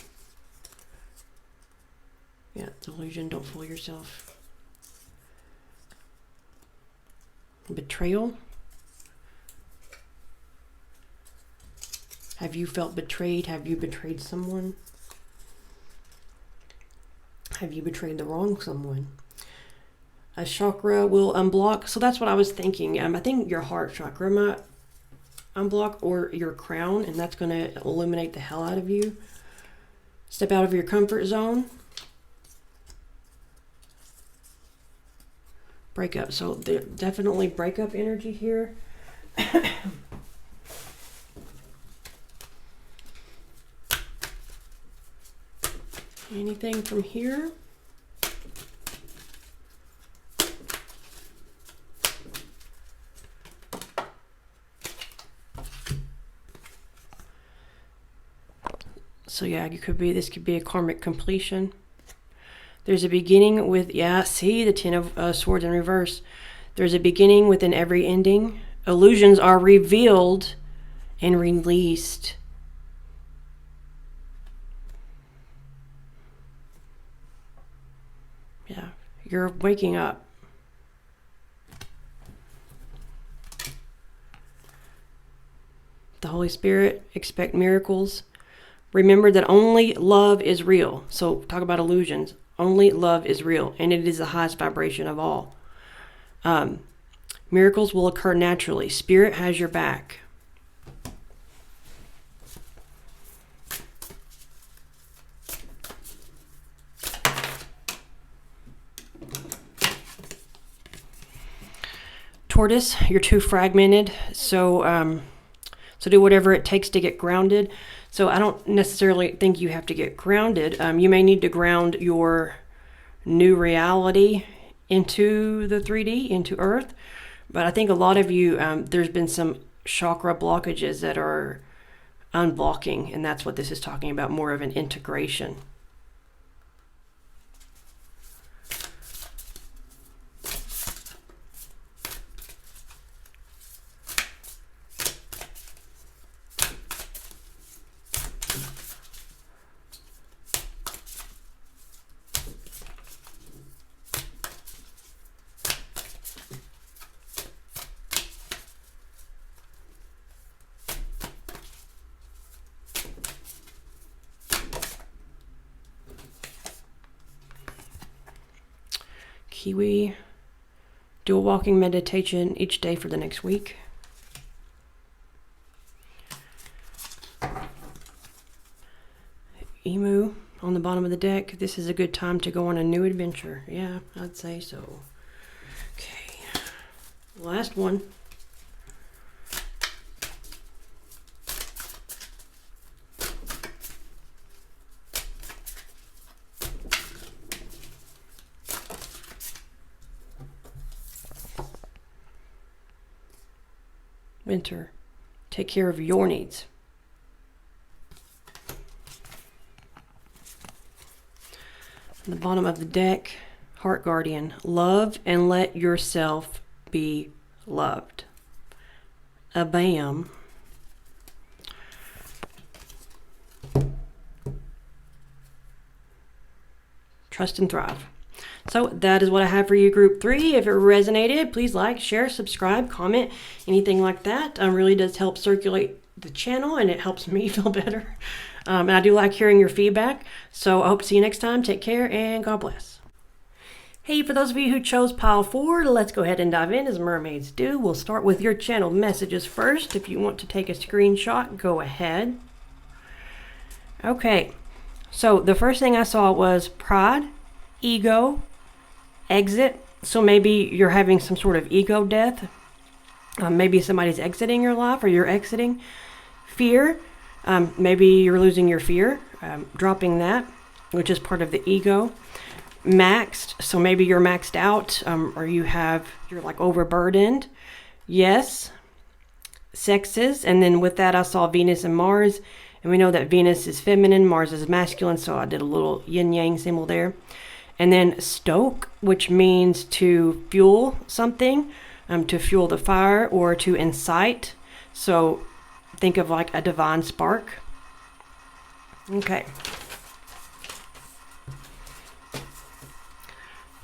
yeah, delusion. Don't fool yourself. Betrayal. Have you felt betrayed? Have you betrayed someone? Have you betrayed the wrong someone? A chakra will unblock. So that's what I was thinking. I think your heart chakra might unblock, or your crown, and that's going to illuminate the hell out of you. Step out of your comfort zone. Breakup. So definitely breakup energy here. Anything from here? So yeah, this could be a karmic completion. There's a beginning with, see the Ten of Swords in reverse. There's a beginning within every ending. Illusions are revealed and released. Yeah, you're waking up. The Holy Spirit, expect miracles. Remember that only love is real. So talk about illusions. Only love is real, and it is the highest vibration of all. Miracles will occur naturally. Spirit has your back. Tortoise, you're too fragmented, so do whatever it takes to get grounded. So I don't necessarily think you have to get grounded. You may need to ground your new reality into the 3D, into Earth. But I think a lot of you, there's been some chakra blockages that are unblocking, and that's what this is talking about, more of an integration. Kiwi, do a walking meditation each day for the next week. Emu on the bottom of the deck. This is a good time to go on a new adventure. Yeah, I'd say so. Okay, last one. Winter, take care of your needs. On the bottom of the deck, Heart Guardian, love and let yourself be loved. A bam. Trust and thrive. So that is what I have for you, Group 3. If it resonated, please like, share, subscribe, comment, anything like that. Really does help circulate the channel, and it helps me feel better. And I do like hearing your feedback. So I hope to see you next time. Take care, and God bless. Hey, for those of you who chose Pile 4, let's go ahead and dive in as mermaids do. We'll start with your channel messages first. If you want to take a screenshot, go ahead. Okay, so the first thing I saw was pride, ego, exit. So maybe you're having some sort of ego death. Maybe somebody's exiting your life, or you're exiting. Fear. Maybe you're losing your fear, dropping that, which is part of the ego. Maxed. So maybe you're maxed out, or you're like overburdened. Yes. Sexes. And then with that, I saw Venus and Mars. And we know that Venus is feminine, Mars is masculine. So I did a little yin-yang symbol there. And then stoke, which means to fuel something, to fuel the fire or to incite. So think of like a divine spark. Okay.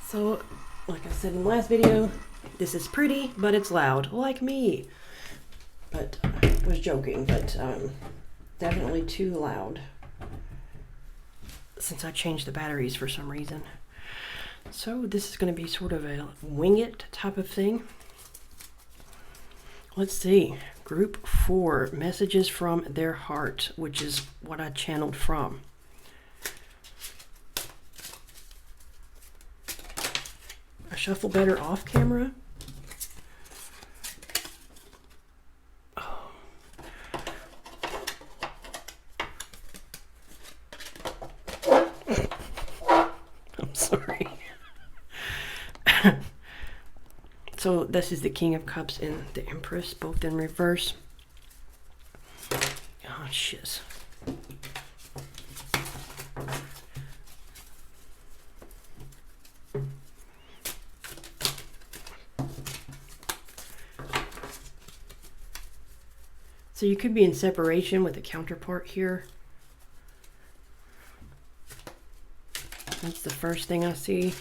So, like I said in the last video, this is pretty, but it's loud, like me. But I was joking, but definitely too loud, since I changed the batteries for some reason. So this is going to be sort of a wing it type of thing. Let's see. Group 4, messages from their heart, which is what I channeled from. I shuffle better off camera. I'm sorry. So this is the King of Cups and the Empress, both in reverse. Oh, shiz. So you could be in separation with a counterpart here. That's the first thing I see.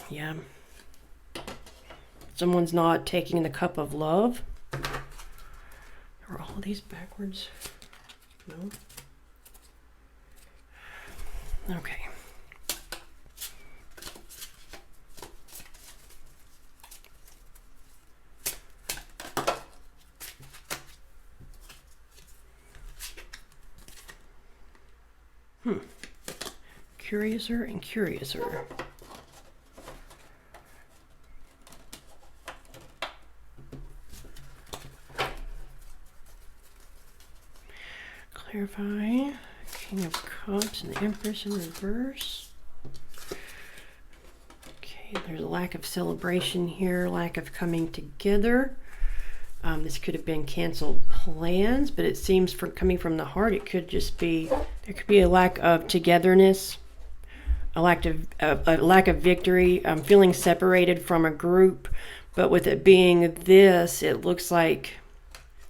Yeah. Someone's not taking the cup of love. Are all these backwards? No. Okay. Curiouser and curiouser. Clarify. King of Cups and the Empress in reverse. Okay, there's a lack of celebration here, lack of coming together. This could have been canceled plans, but it seems coming from the heart, it could just be, there could be a lack of togetherness, a lack of victory, feeling separated from a group. But with it being this, it looks like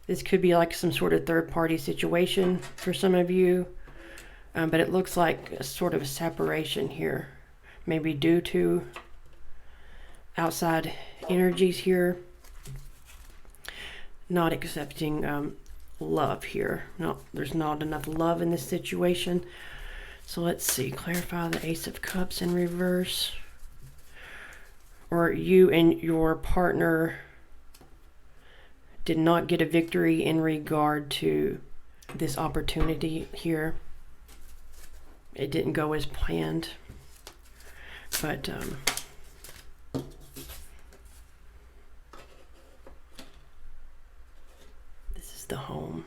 this could be like some sort of third-party situation for some of you. But it looks like a sort of a separation here, maybe due to outside energies here. Not accepting love here. No, there's not enough love in this situation. So let's see, clarify the Ace of Cups in reverse. Or you and your partner did not get a victory in regard to this opportunity here. It didn't go as planned. But this is the home.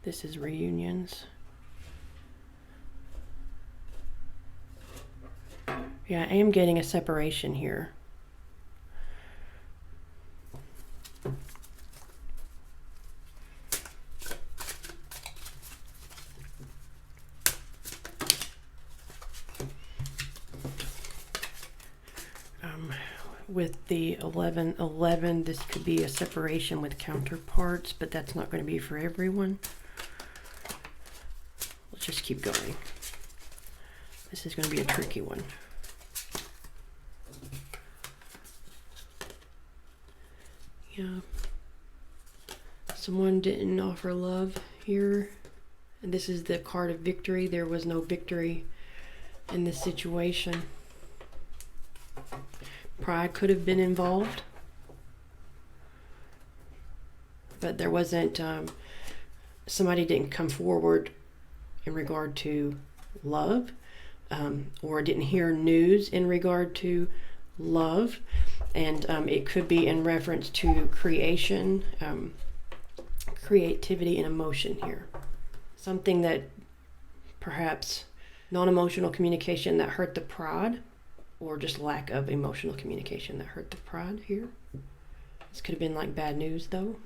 This is reunions. Yeah, I am getting a separation here. With the 11-11, this could be a separation with counterparts, but that's not going to be for everyone. Let's just keep going. This is going to be a tricky one. Yeah. Someone didn't offer love here. And this is the card of victory. There was no victory in this situation. Pride could have been involved. But there wasn't, somebody didn't come forward in regard to love, or didn't hear news in regard to love. And it could be in reference to creation, creativity, and emotion here. Something that perhaps non-emotional communication that hurt the pride, or just lack of emotional communication that hurt the pride here. This could have been like bad news though.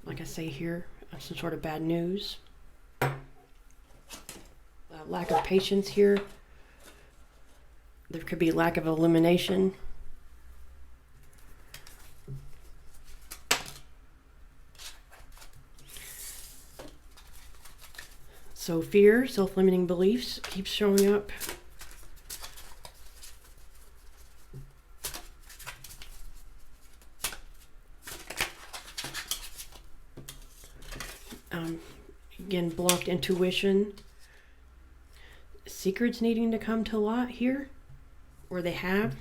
Like I say here, some sort of bad news. Lack of patience here. There could be lack of illumination. So fear, self-limiting beliefs keeps showing up. Again, blocked intuition. Secrets needing to come to light here, or they have.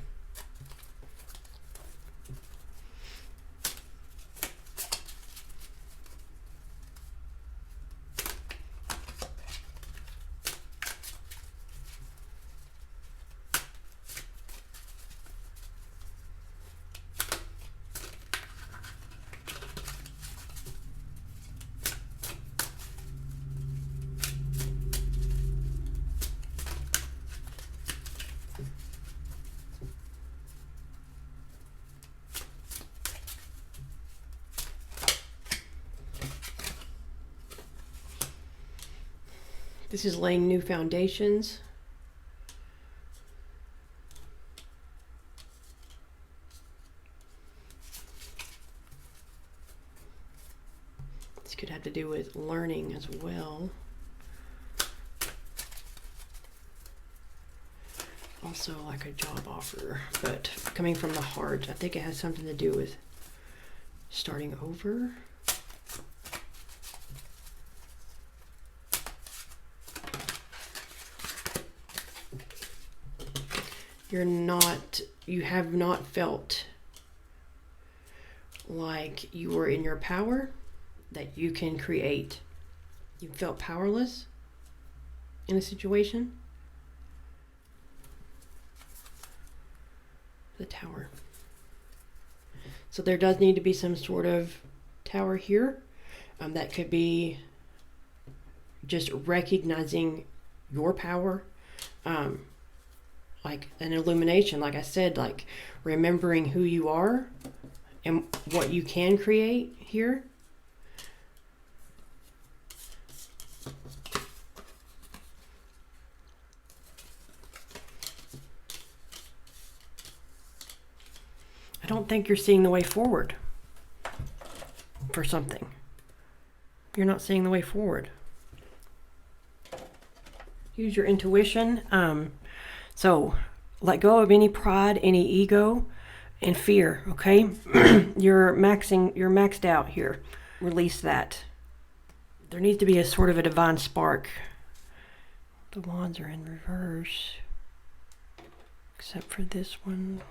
This is laying new foundations. This could have to do with learning as well. Also like a job offer, but coming from the heart. I think it has something to do with starting over. You have not felt like you were in your power, that you can create. You felt powerless in a situation. The Tower. So there does need to be some sort of tower here. That could be just recognizing your power. Like an illumination, like I said, like remembering who you are and what you can create here. I don't think you're seeing the way forward for something. You're not seeing the way forward. Use your intuition. So let go of any pride, any ego, and fear, okay? You're maxed out here. Release that. There needs to be a sort of a divine spark. The wands are in reverse, except for this one.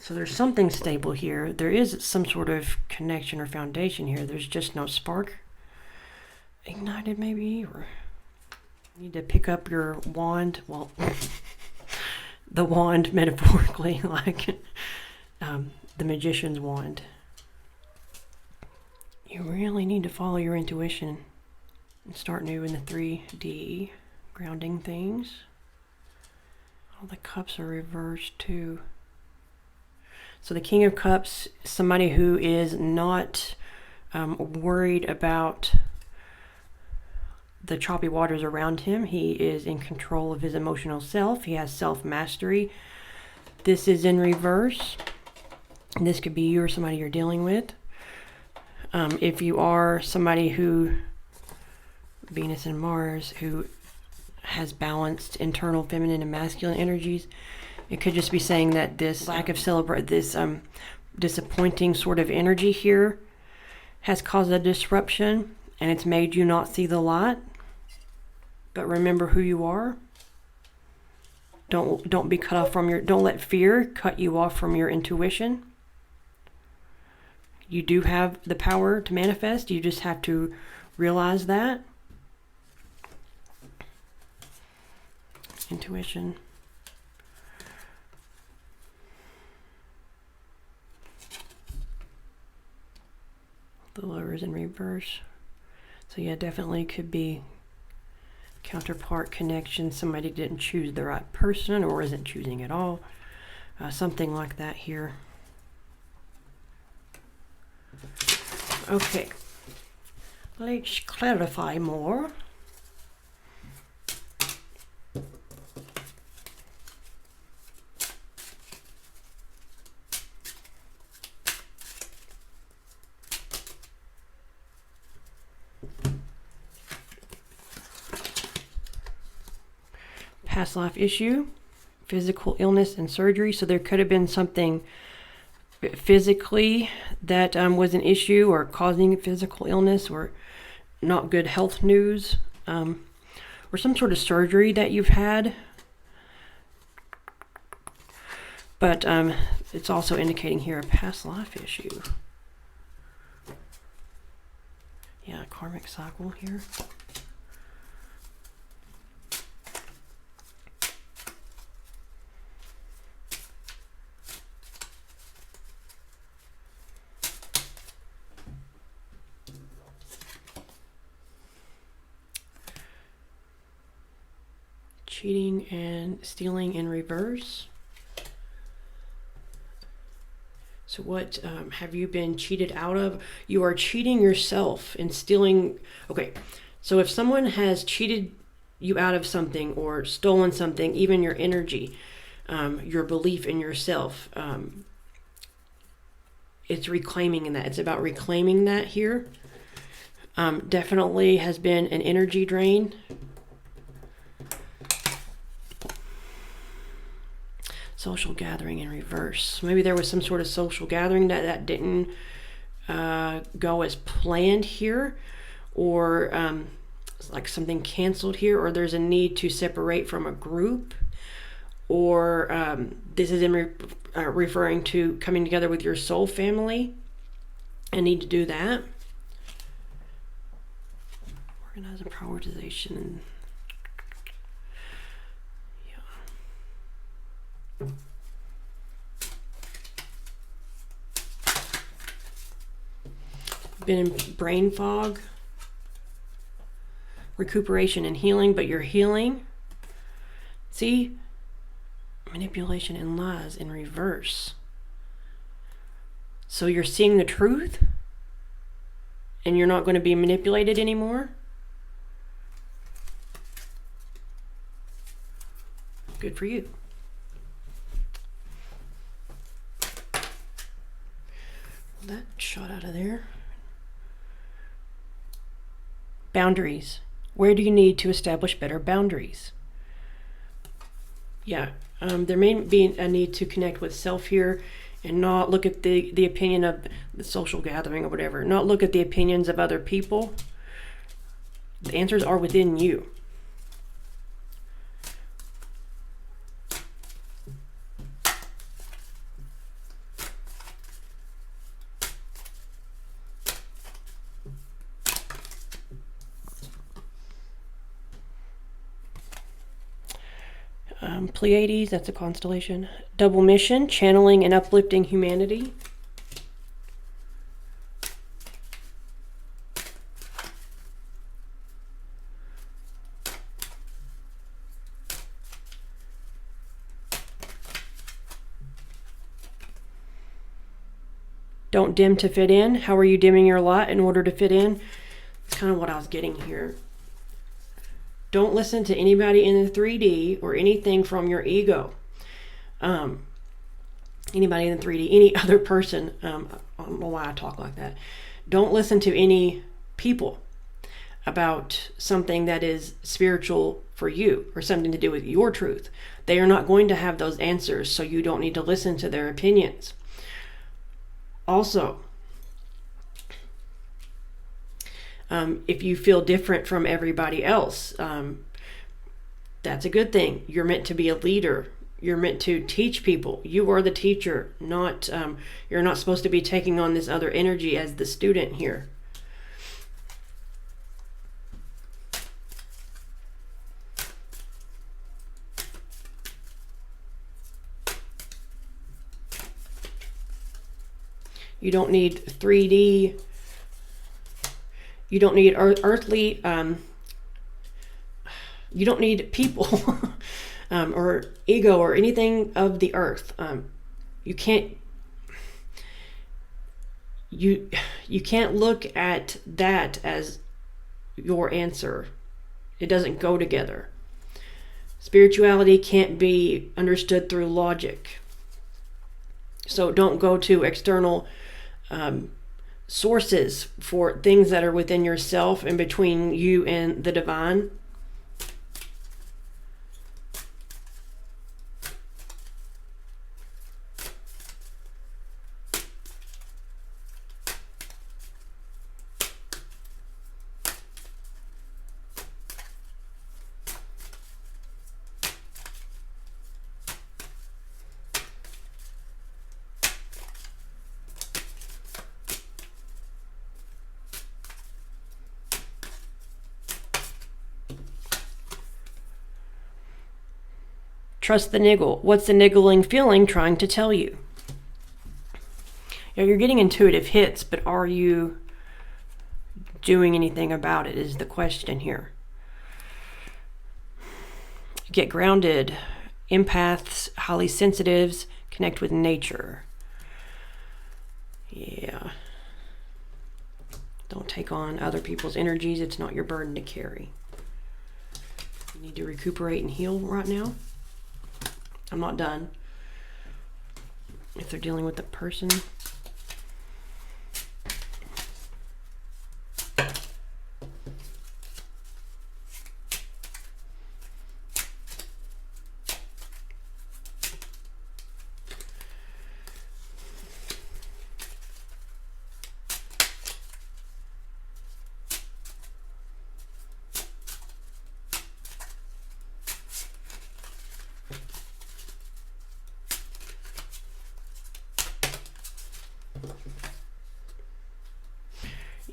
So there's something stable here. There is some sort of connection or foundation here. There's just no spark ignited, maybe, or you need to pick up your wand. Well, the wand metaphorically, like the magician's wand. You really need to follow your intuition and start new in the 3D grounding things. All the cups are reversed too. So the King of Cups, somebody who is not worried about the choppy waters around him. He is in control of his emotional self. He has self-mastery. This is in reverse. This could be you or somebody you're dealing with. If you are somebody who, Venus and Mars, who has balanced internal feminine and masculine energies, it could just be saying that this lack of this disappointing sort of energy here has caused a disruption, and it's made you not see the light. But remember who you are. Don't be cut off from don't let fear cut you off from your intuition. You do have the power to manifest. You just have to realize that. Intuition. The Lovers in reverse. So yeah, definitely could be counterpart connection. Somebody didn't choose the right person or isn't choosing at all. Something like that here. Okay, let's clarify more. Past life issue, physical illness and surgery. So there could have been something physically that was an issue or causing physical illness or not good health news, or some sort of surgery that you've had. But it's also indicating here a past life issue. Yeah, karmic cycle here. Cheating and stealing in reverse. So what have you been cheated out of? You are cheating yourself and stealing. Okay, so if someone has cheated you out of something or stolen something, even your energy, your belief in yourself, it's reclaiming in that. It's about reclaiming that here. Definitely has been an energy drain. Social gathering in reverse. Maybe there was some sort of social gathering that didn't go as planned here, or like something canceled here, or there's a need to separate from a group, or this is referring to coming together with your soul family and need to do that. Organize a prioritization. Yeah. Been in brain fog. Recuperation and healing, but you're healing. See? Manipulation and lies in reverse. So you're seeing the truth and you're not going to be manipulated anymore. Good for you. That shot out of there. Boundaries. Where do you need to establish better boundaries? Yeah, there may be a need to connect with self here and not look at the opinion of the social gathering or whatever. Not look at the opinions of other people. The answers are within you. Pleiades, that's a constellation. Double mission, channeling and uplifting humanity. Don't dim to fit in. How are you dimming your light in order to fit in? It's kind of what I was getting here. Don't listen to anybody in the 3D or anything from your ego. Anybody in the 3D, any other person. I don't know why I talk like that. Don't listen to any people about something that is spiritual for you or something to do with your truth. They are not going to have those answers, so you don't need to listen to their opinions. Also, if you feel different from everybody else, that's a good thing. You're meant to be a leader. You're meant to teach people. You are the teacher, not you're not supposed to be taking on this other energy as the student here. You don't need 3D. You don't need earthly, you don't need people or ego or anything of the earth. You can't look at that as your answer. It doesn't go together. Spirituality can't be understood through logic. So don't go to external sources for things that are within yourself and between you and the divine. Trust the niggle. What's the niggling feeling trying to tell you? You're getting intuitive hits, but are you doing anything about it is the question here. Get grounded. Empaths, highly sensitives, connect with nature. Yeah. Don't take on other people's energies. It's not your burden to carry. You need to recuperate and heal right now. I'm not done. If they're dealing with a person.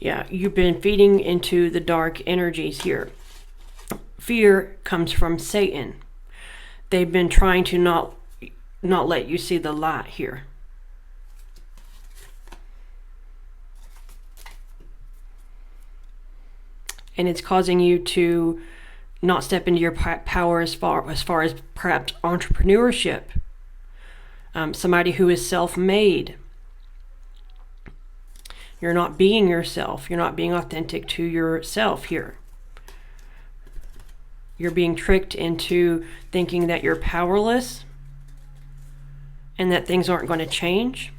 Yeah, you've been feeding into the dark energies here. Fear comes from Satan. They've been trying to not let you see the light here. And it's causing you to not step into your power as far as perhaps entrepreneurship. Somebody who is self-made. You're not being yourself. You're not being authentic to yourself here. You're being tricked into thinking that you're powerless and that things aren't going to change.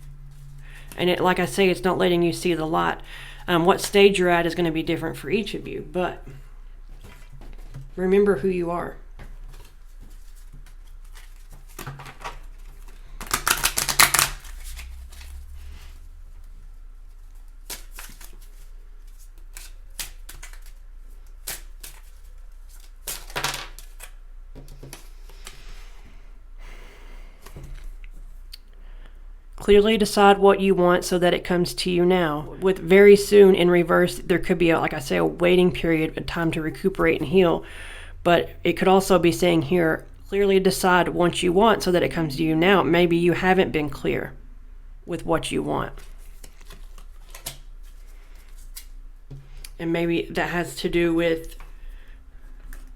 And like I say, it's not letting you see the light. What stage you're at is going to be different for each of you, but remember who you are. Clearly decide what you want so that it comes to you now. With very soon in reverse, there could be, like I say, a waiting period, a time to recuperate and heal. But it could also be saying here, clearly decide what you want so that it comes to you now. Maybe you haven't been clear with what you want. And maybe that has to do with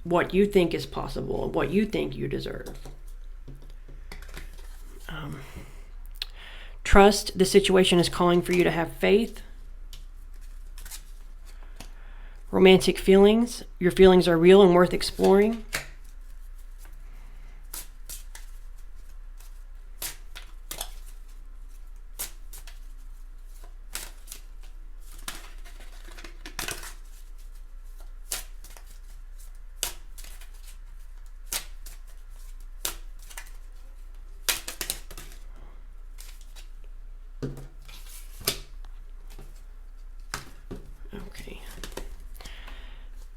what you think is possible, what you think you deserve. Trust the situation is calling for you to have faith. Romantic feelings. Your feelings are real and worth exploring. Okay.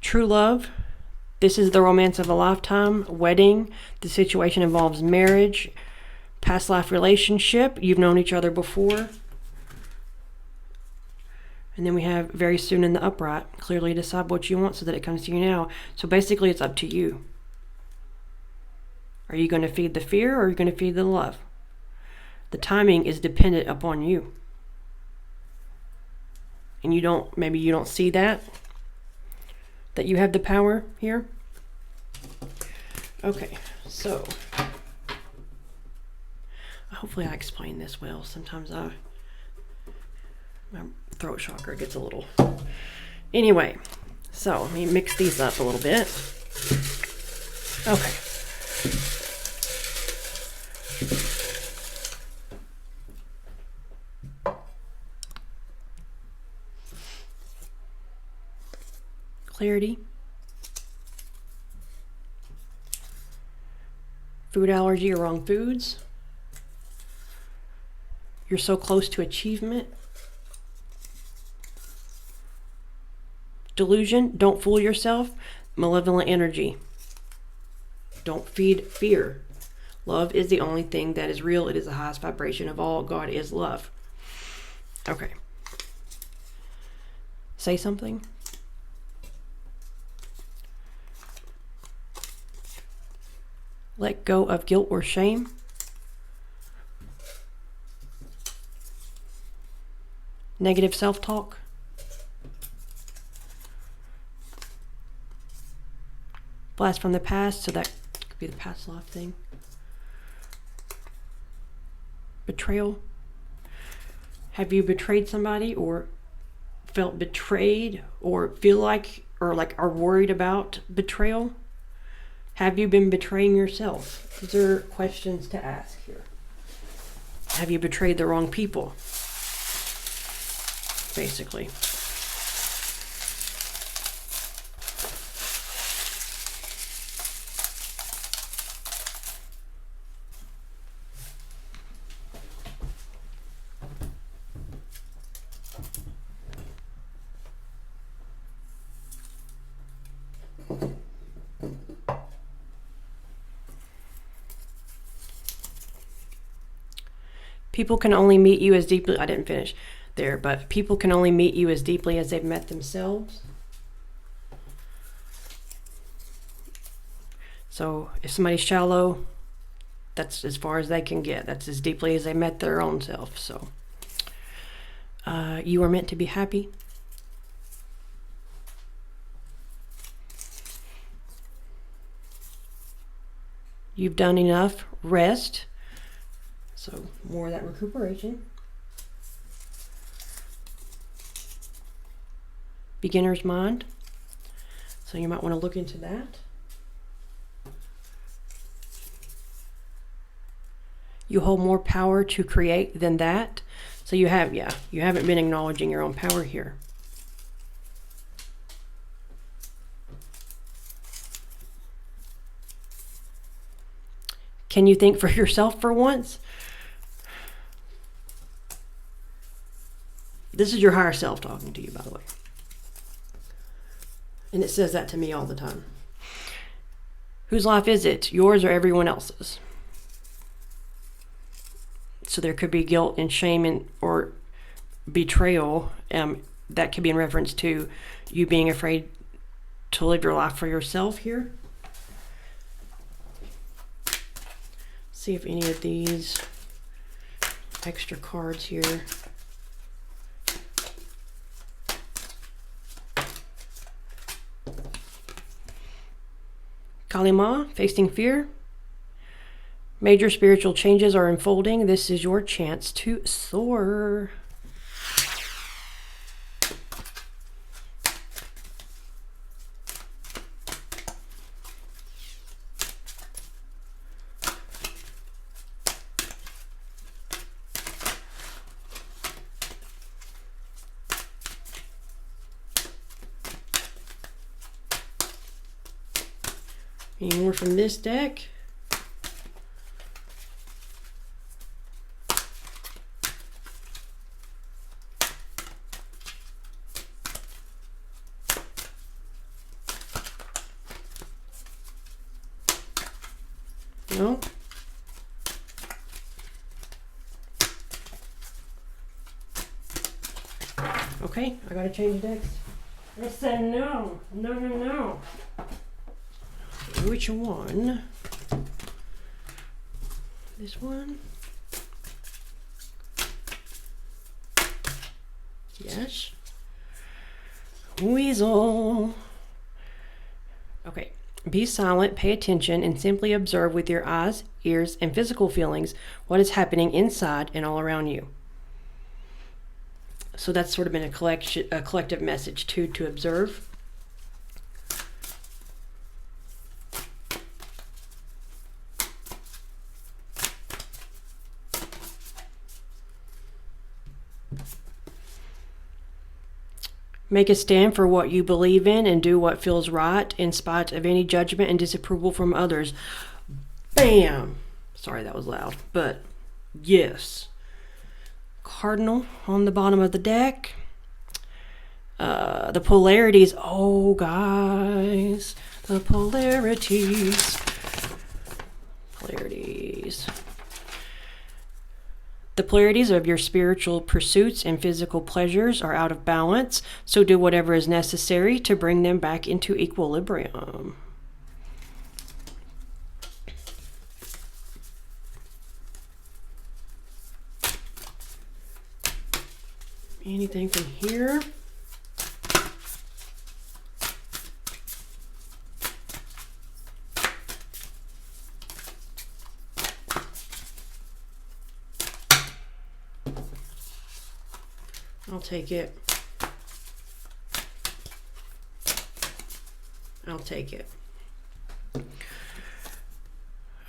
True love. This is the romance of a lifetime. Wedding. The situation involves marriage. Past life relationship. You've known each other before. And then we have very soon in the upright. Clearly decide what you want so that it comes to you now. So basically it's up to you. Are you going to feed the fear or are you going to feed the love? The timing is dependent upon you. And maybe you don't see that you have the power here. Okay, so hopefully I explained this well. Sometimes my throat chakra gets a little. Anyway, so let me mix these up a little bit. Okay. Clarity. Food allergy or wrong foods. You're so close to achievement. Delusion. Don't fool yourself. Malevolent energy. Don't feed fear. Love is the only thing that is real. It is the highest vibration of all. God is love. Okay. Say something. Let go of guilt or shame. Negative self-talk. Blast from the past, so that could be the past life thing. Betrayal. Have you betrayed somebody or felt betrayed or feel like or are worried about betrayal? Have you been betraying yourself? These are questions to ask here. Have you betrayed the wrong people? Basically. People can only meet you as deeply. I didn't finish. there, but people can only meet you as deeply as they've met themselves. So if somebody's shallow, that's as far as they can get. That's as deeply as they met their own self. So you are meant to be happy. You've done enough. Rest. So more of that recuperation. Beginner's mind. So you might want to look into that. You hold more power to create than that. So you haven't been acknowledging your own power here. Can you think for yourself for once? This is your higher self talking to you, by the way. And it says that to me all the time. Whose life is it? Yours or everyone else's? So there could be guilt and shame or betrayal. That could be in reference to you being afraid to live your life for yourself here. See if any of these extra cards here. Kalima, facing fear. Major spiritual changes are unfolding. This is your chance to soar. Any more from this deck? No? Okay, I gotta change decks. I said no. No, no, no. Which one? This one? Yes. Weasel. Okay. Be silent, pay attention, and simply observe with your eyes, ears, and physical feelings what is happening inside and all around you. So that's sort of been a collective message too, to observe. Make a stand for what you believe in and do what feels right in spite of any judgment and disapproval from others. Bam! Sorry, that was loud, but yes. Cardinal on the bottom of the deck. The polarities. Oh, guys. The polarities. Polarities. The polarities of your spiritual pursuits and physical pleasures are out of balance, so do whatever is necessary to bring them back into equilibrium. Anything from here? I'll take it. I'll take it.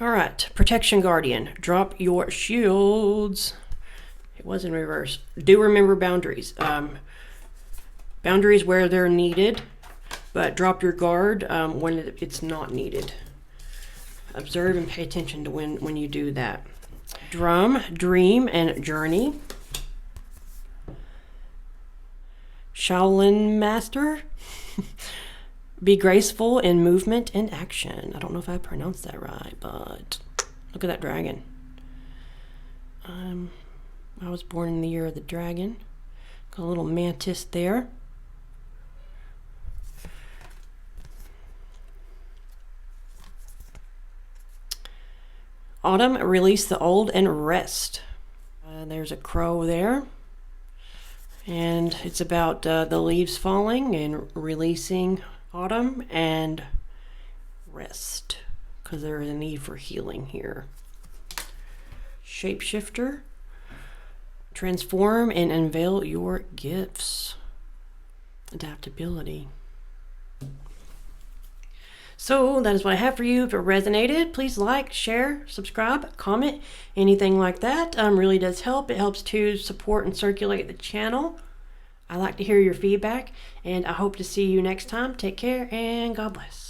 All right, Protection Guardian. Drop your shields. It was in reverse. Do remember boundaries. Boundaries where they're needed, but drop your guard when it's not needed. Observe and pay attention to when you do that. Drum, dream, and journey. Shaolin Master. Be graceful in movement and action. I don't know if I pronounced that right, but look at that dragon. I was born in the year of the dragon. A little mantis there. Autumn, release the old and rest. There's a crow there. And it's about the leaves falling and releasing autumn and rest, because there is a need for healing here. Shapeshifter, transform and unveil your gifts. Adaptability. So that is what I have for you. If it resonated, please like, share, subscribe, comment, anything like that. Really does help. It helps to support and circulate the channel. I like to hear your feedback, and I hope to see you next time. Take care, and God bless.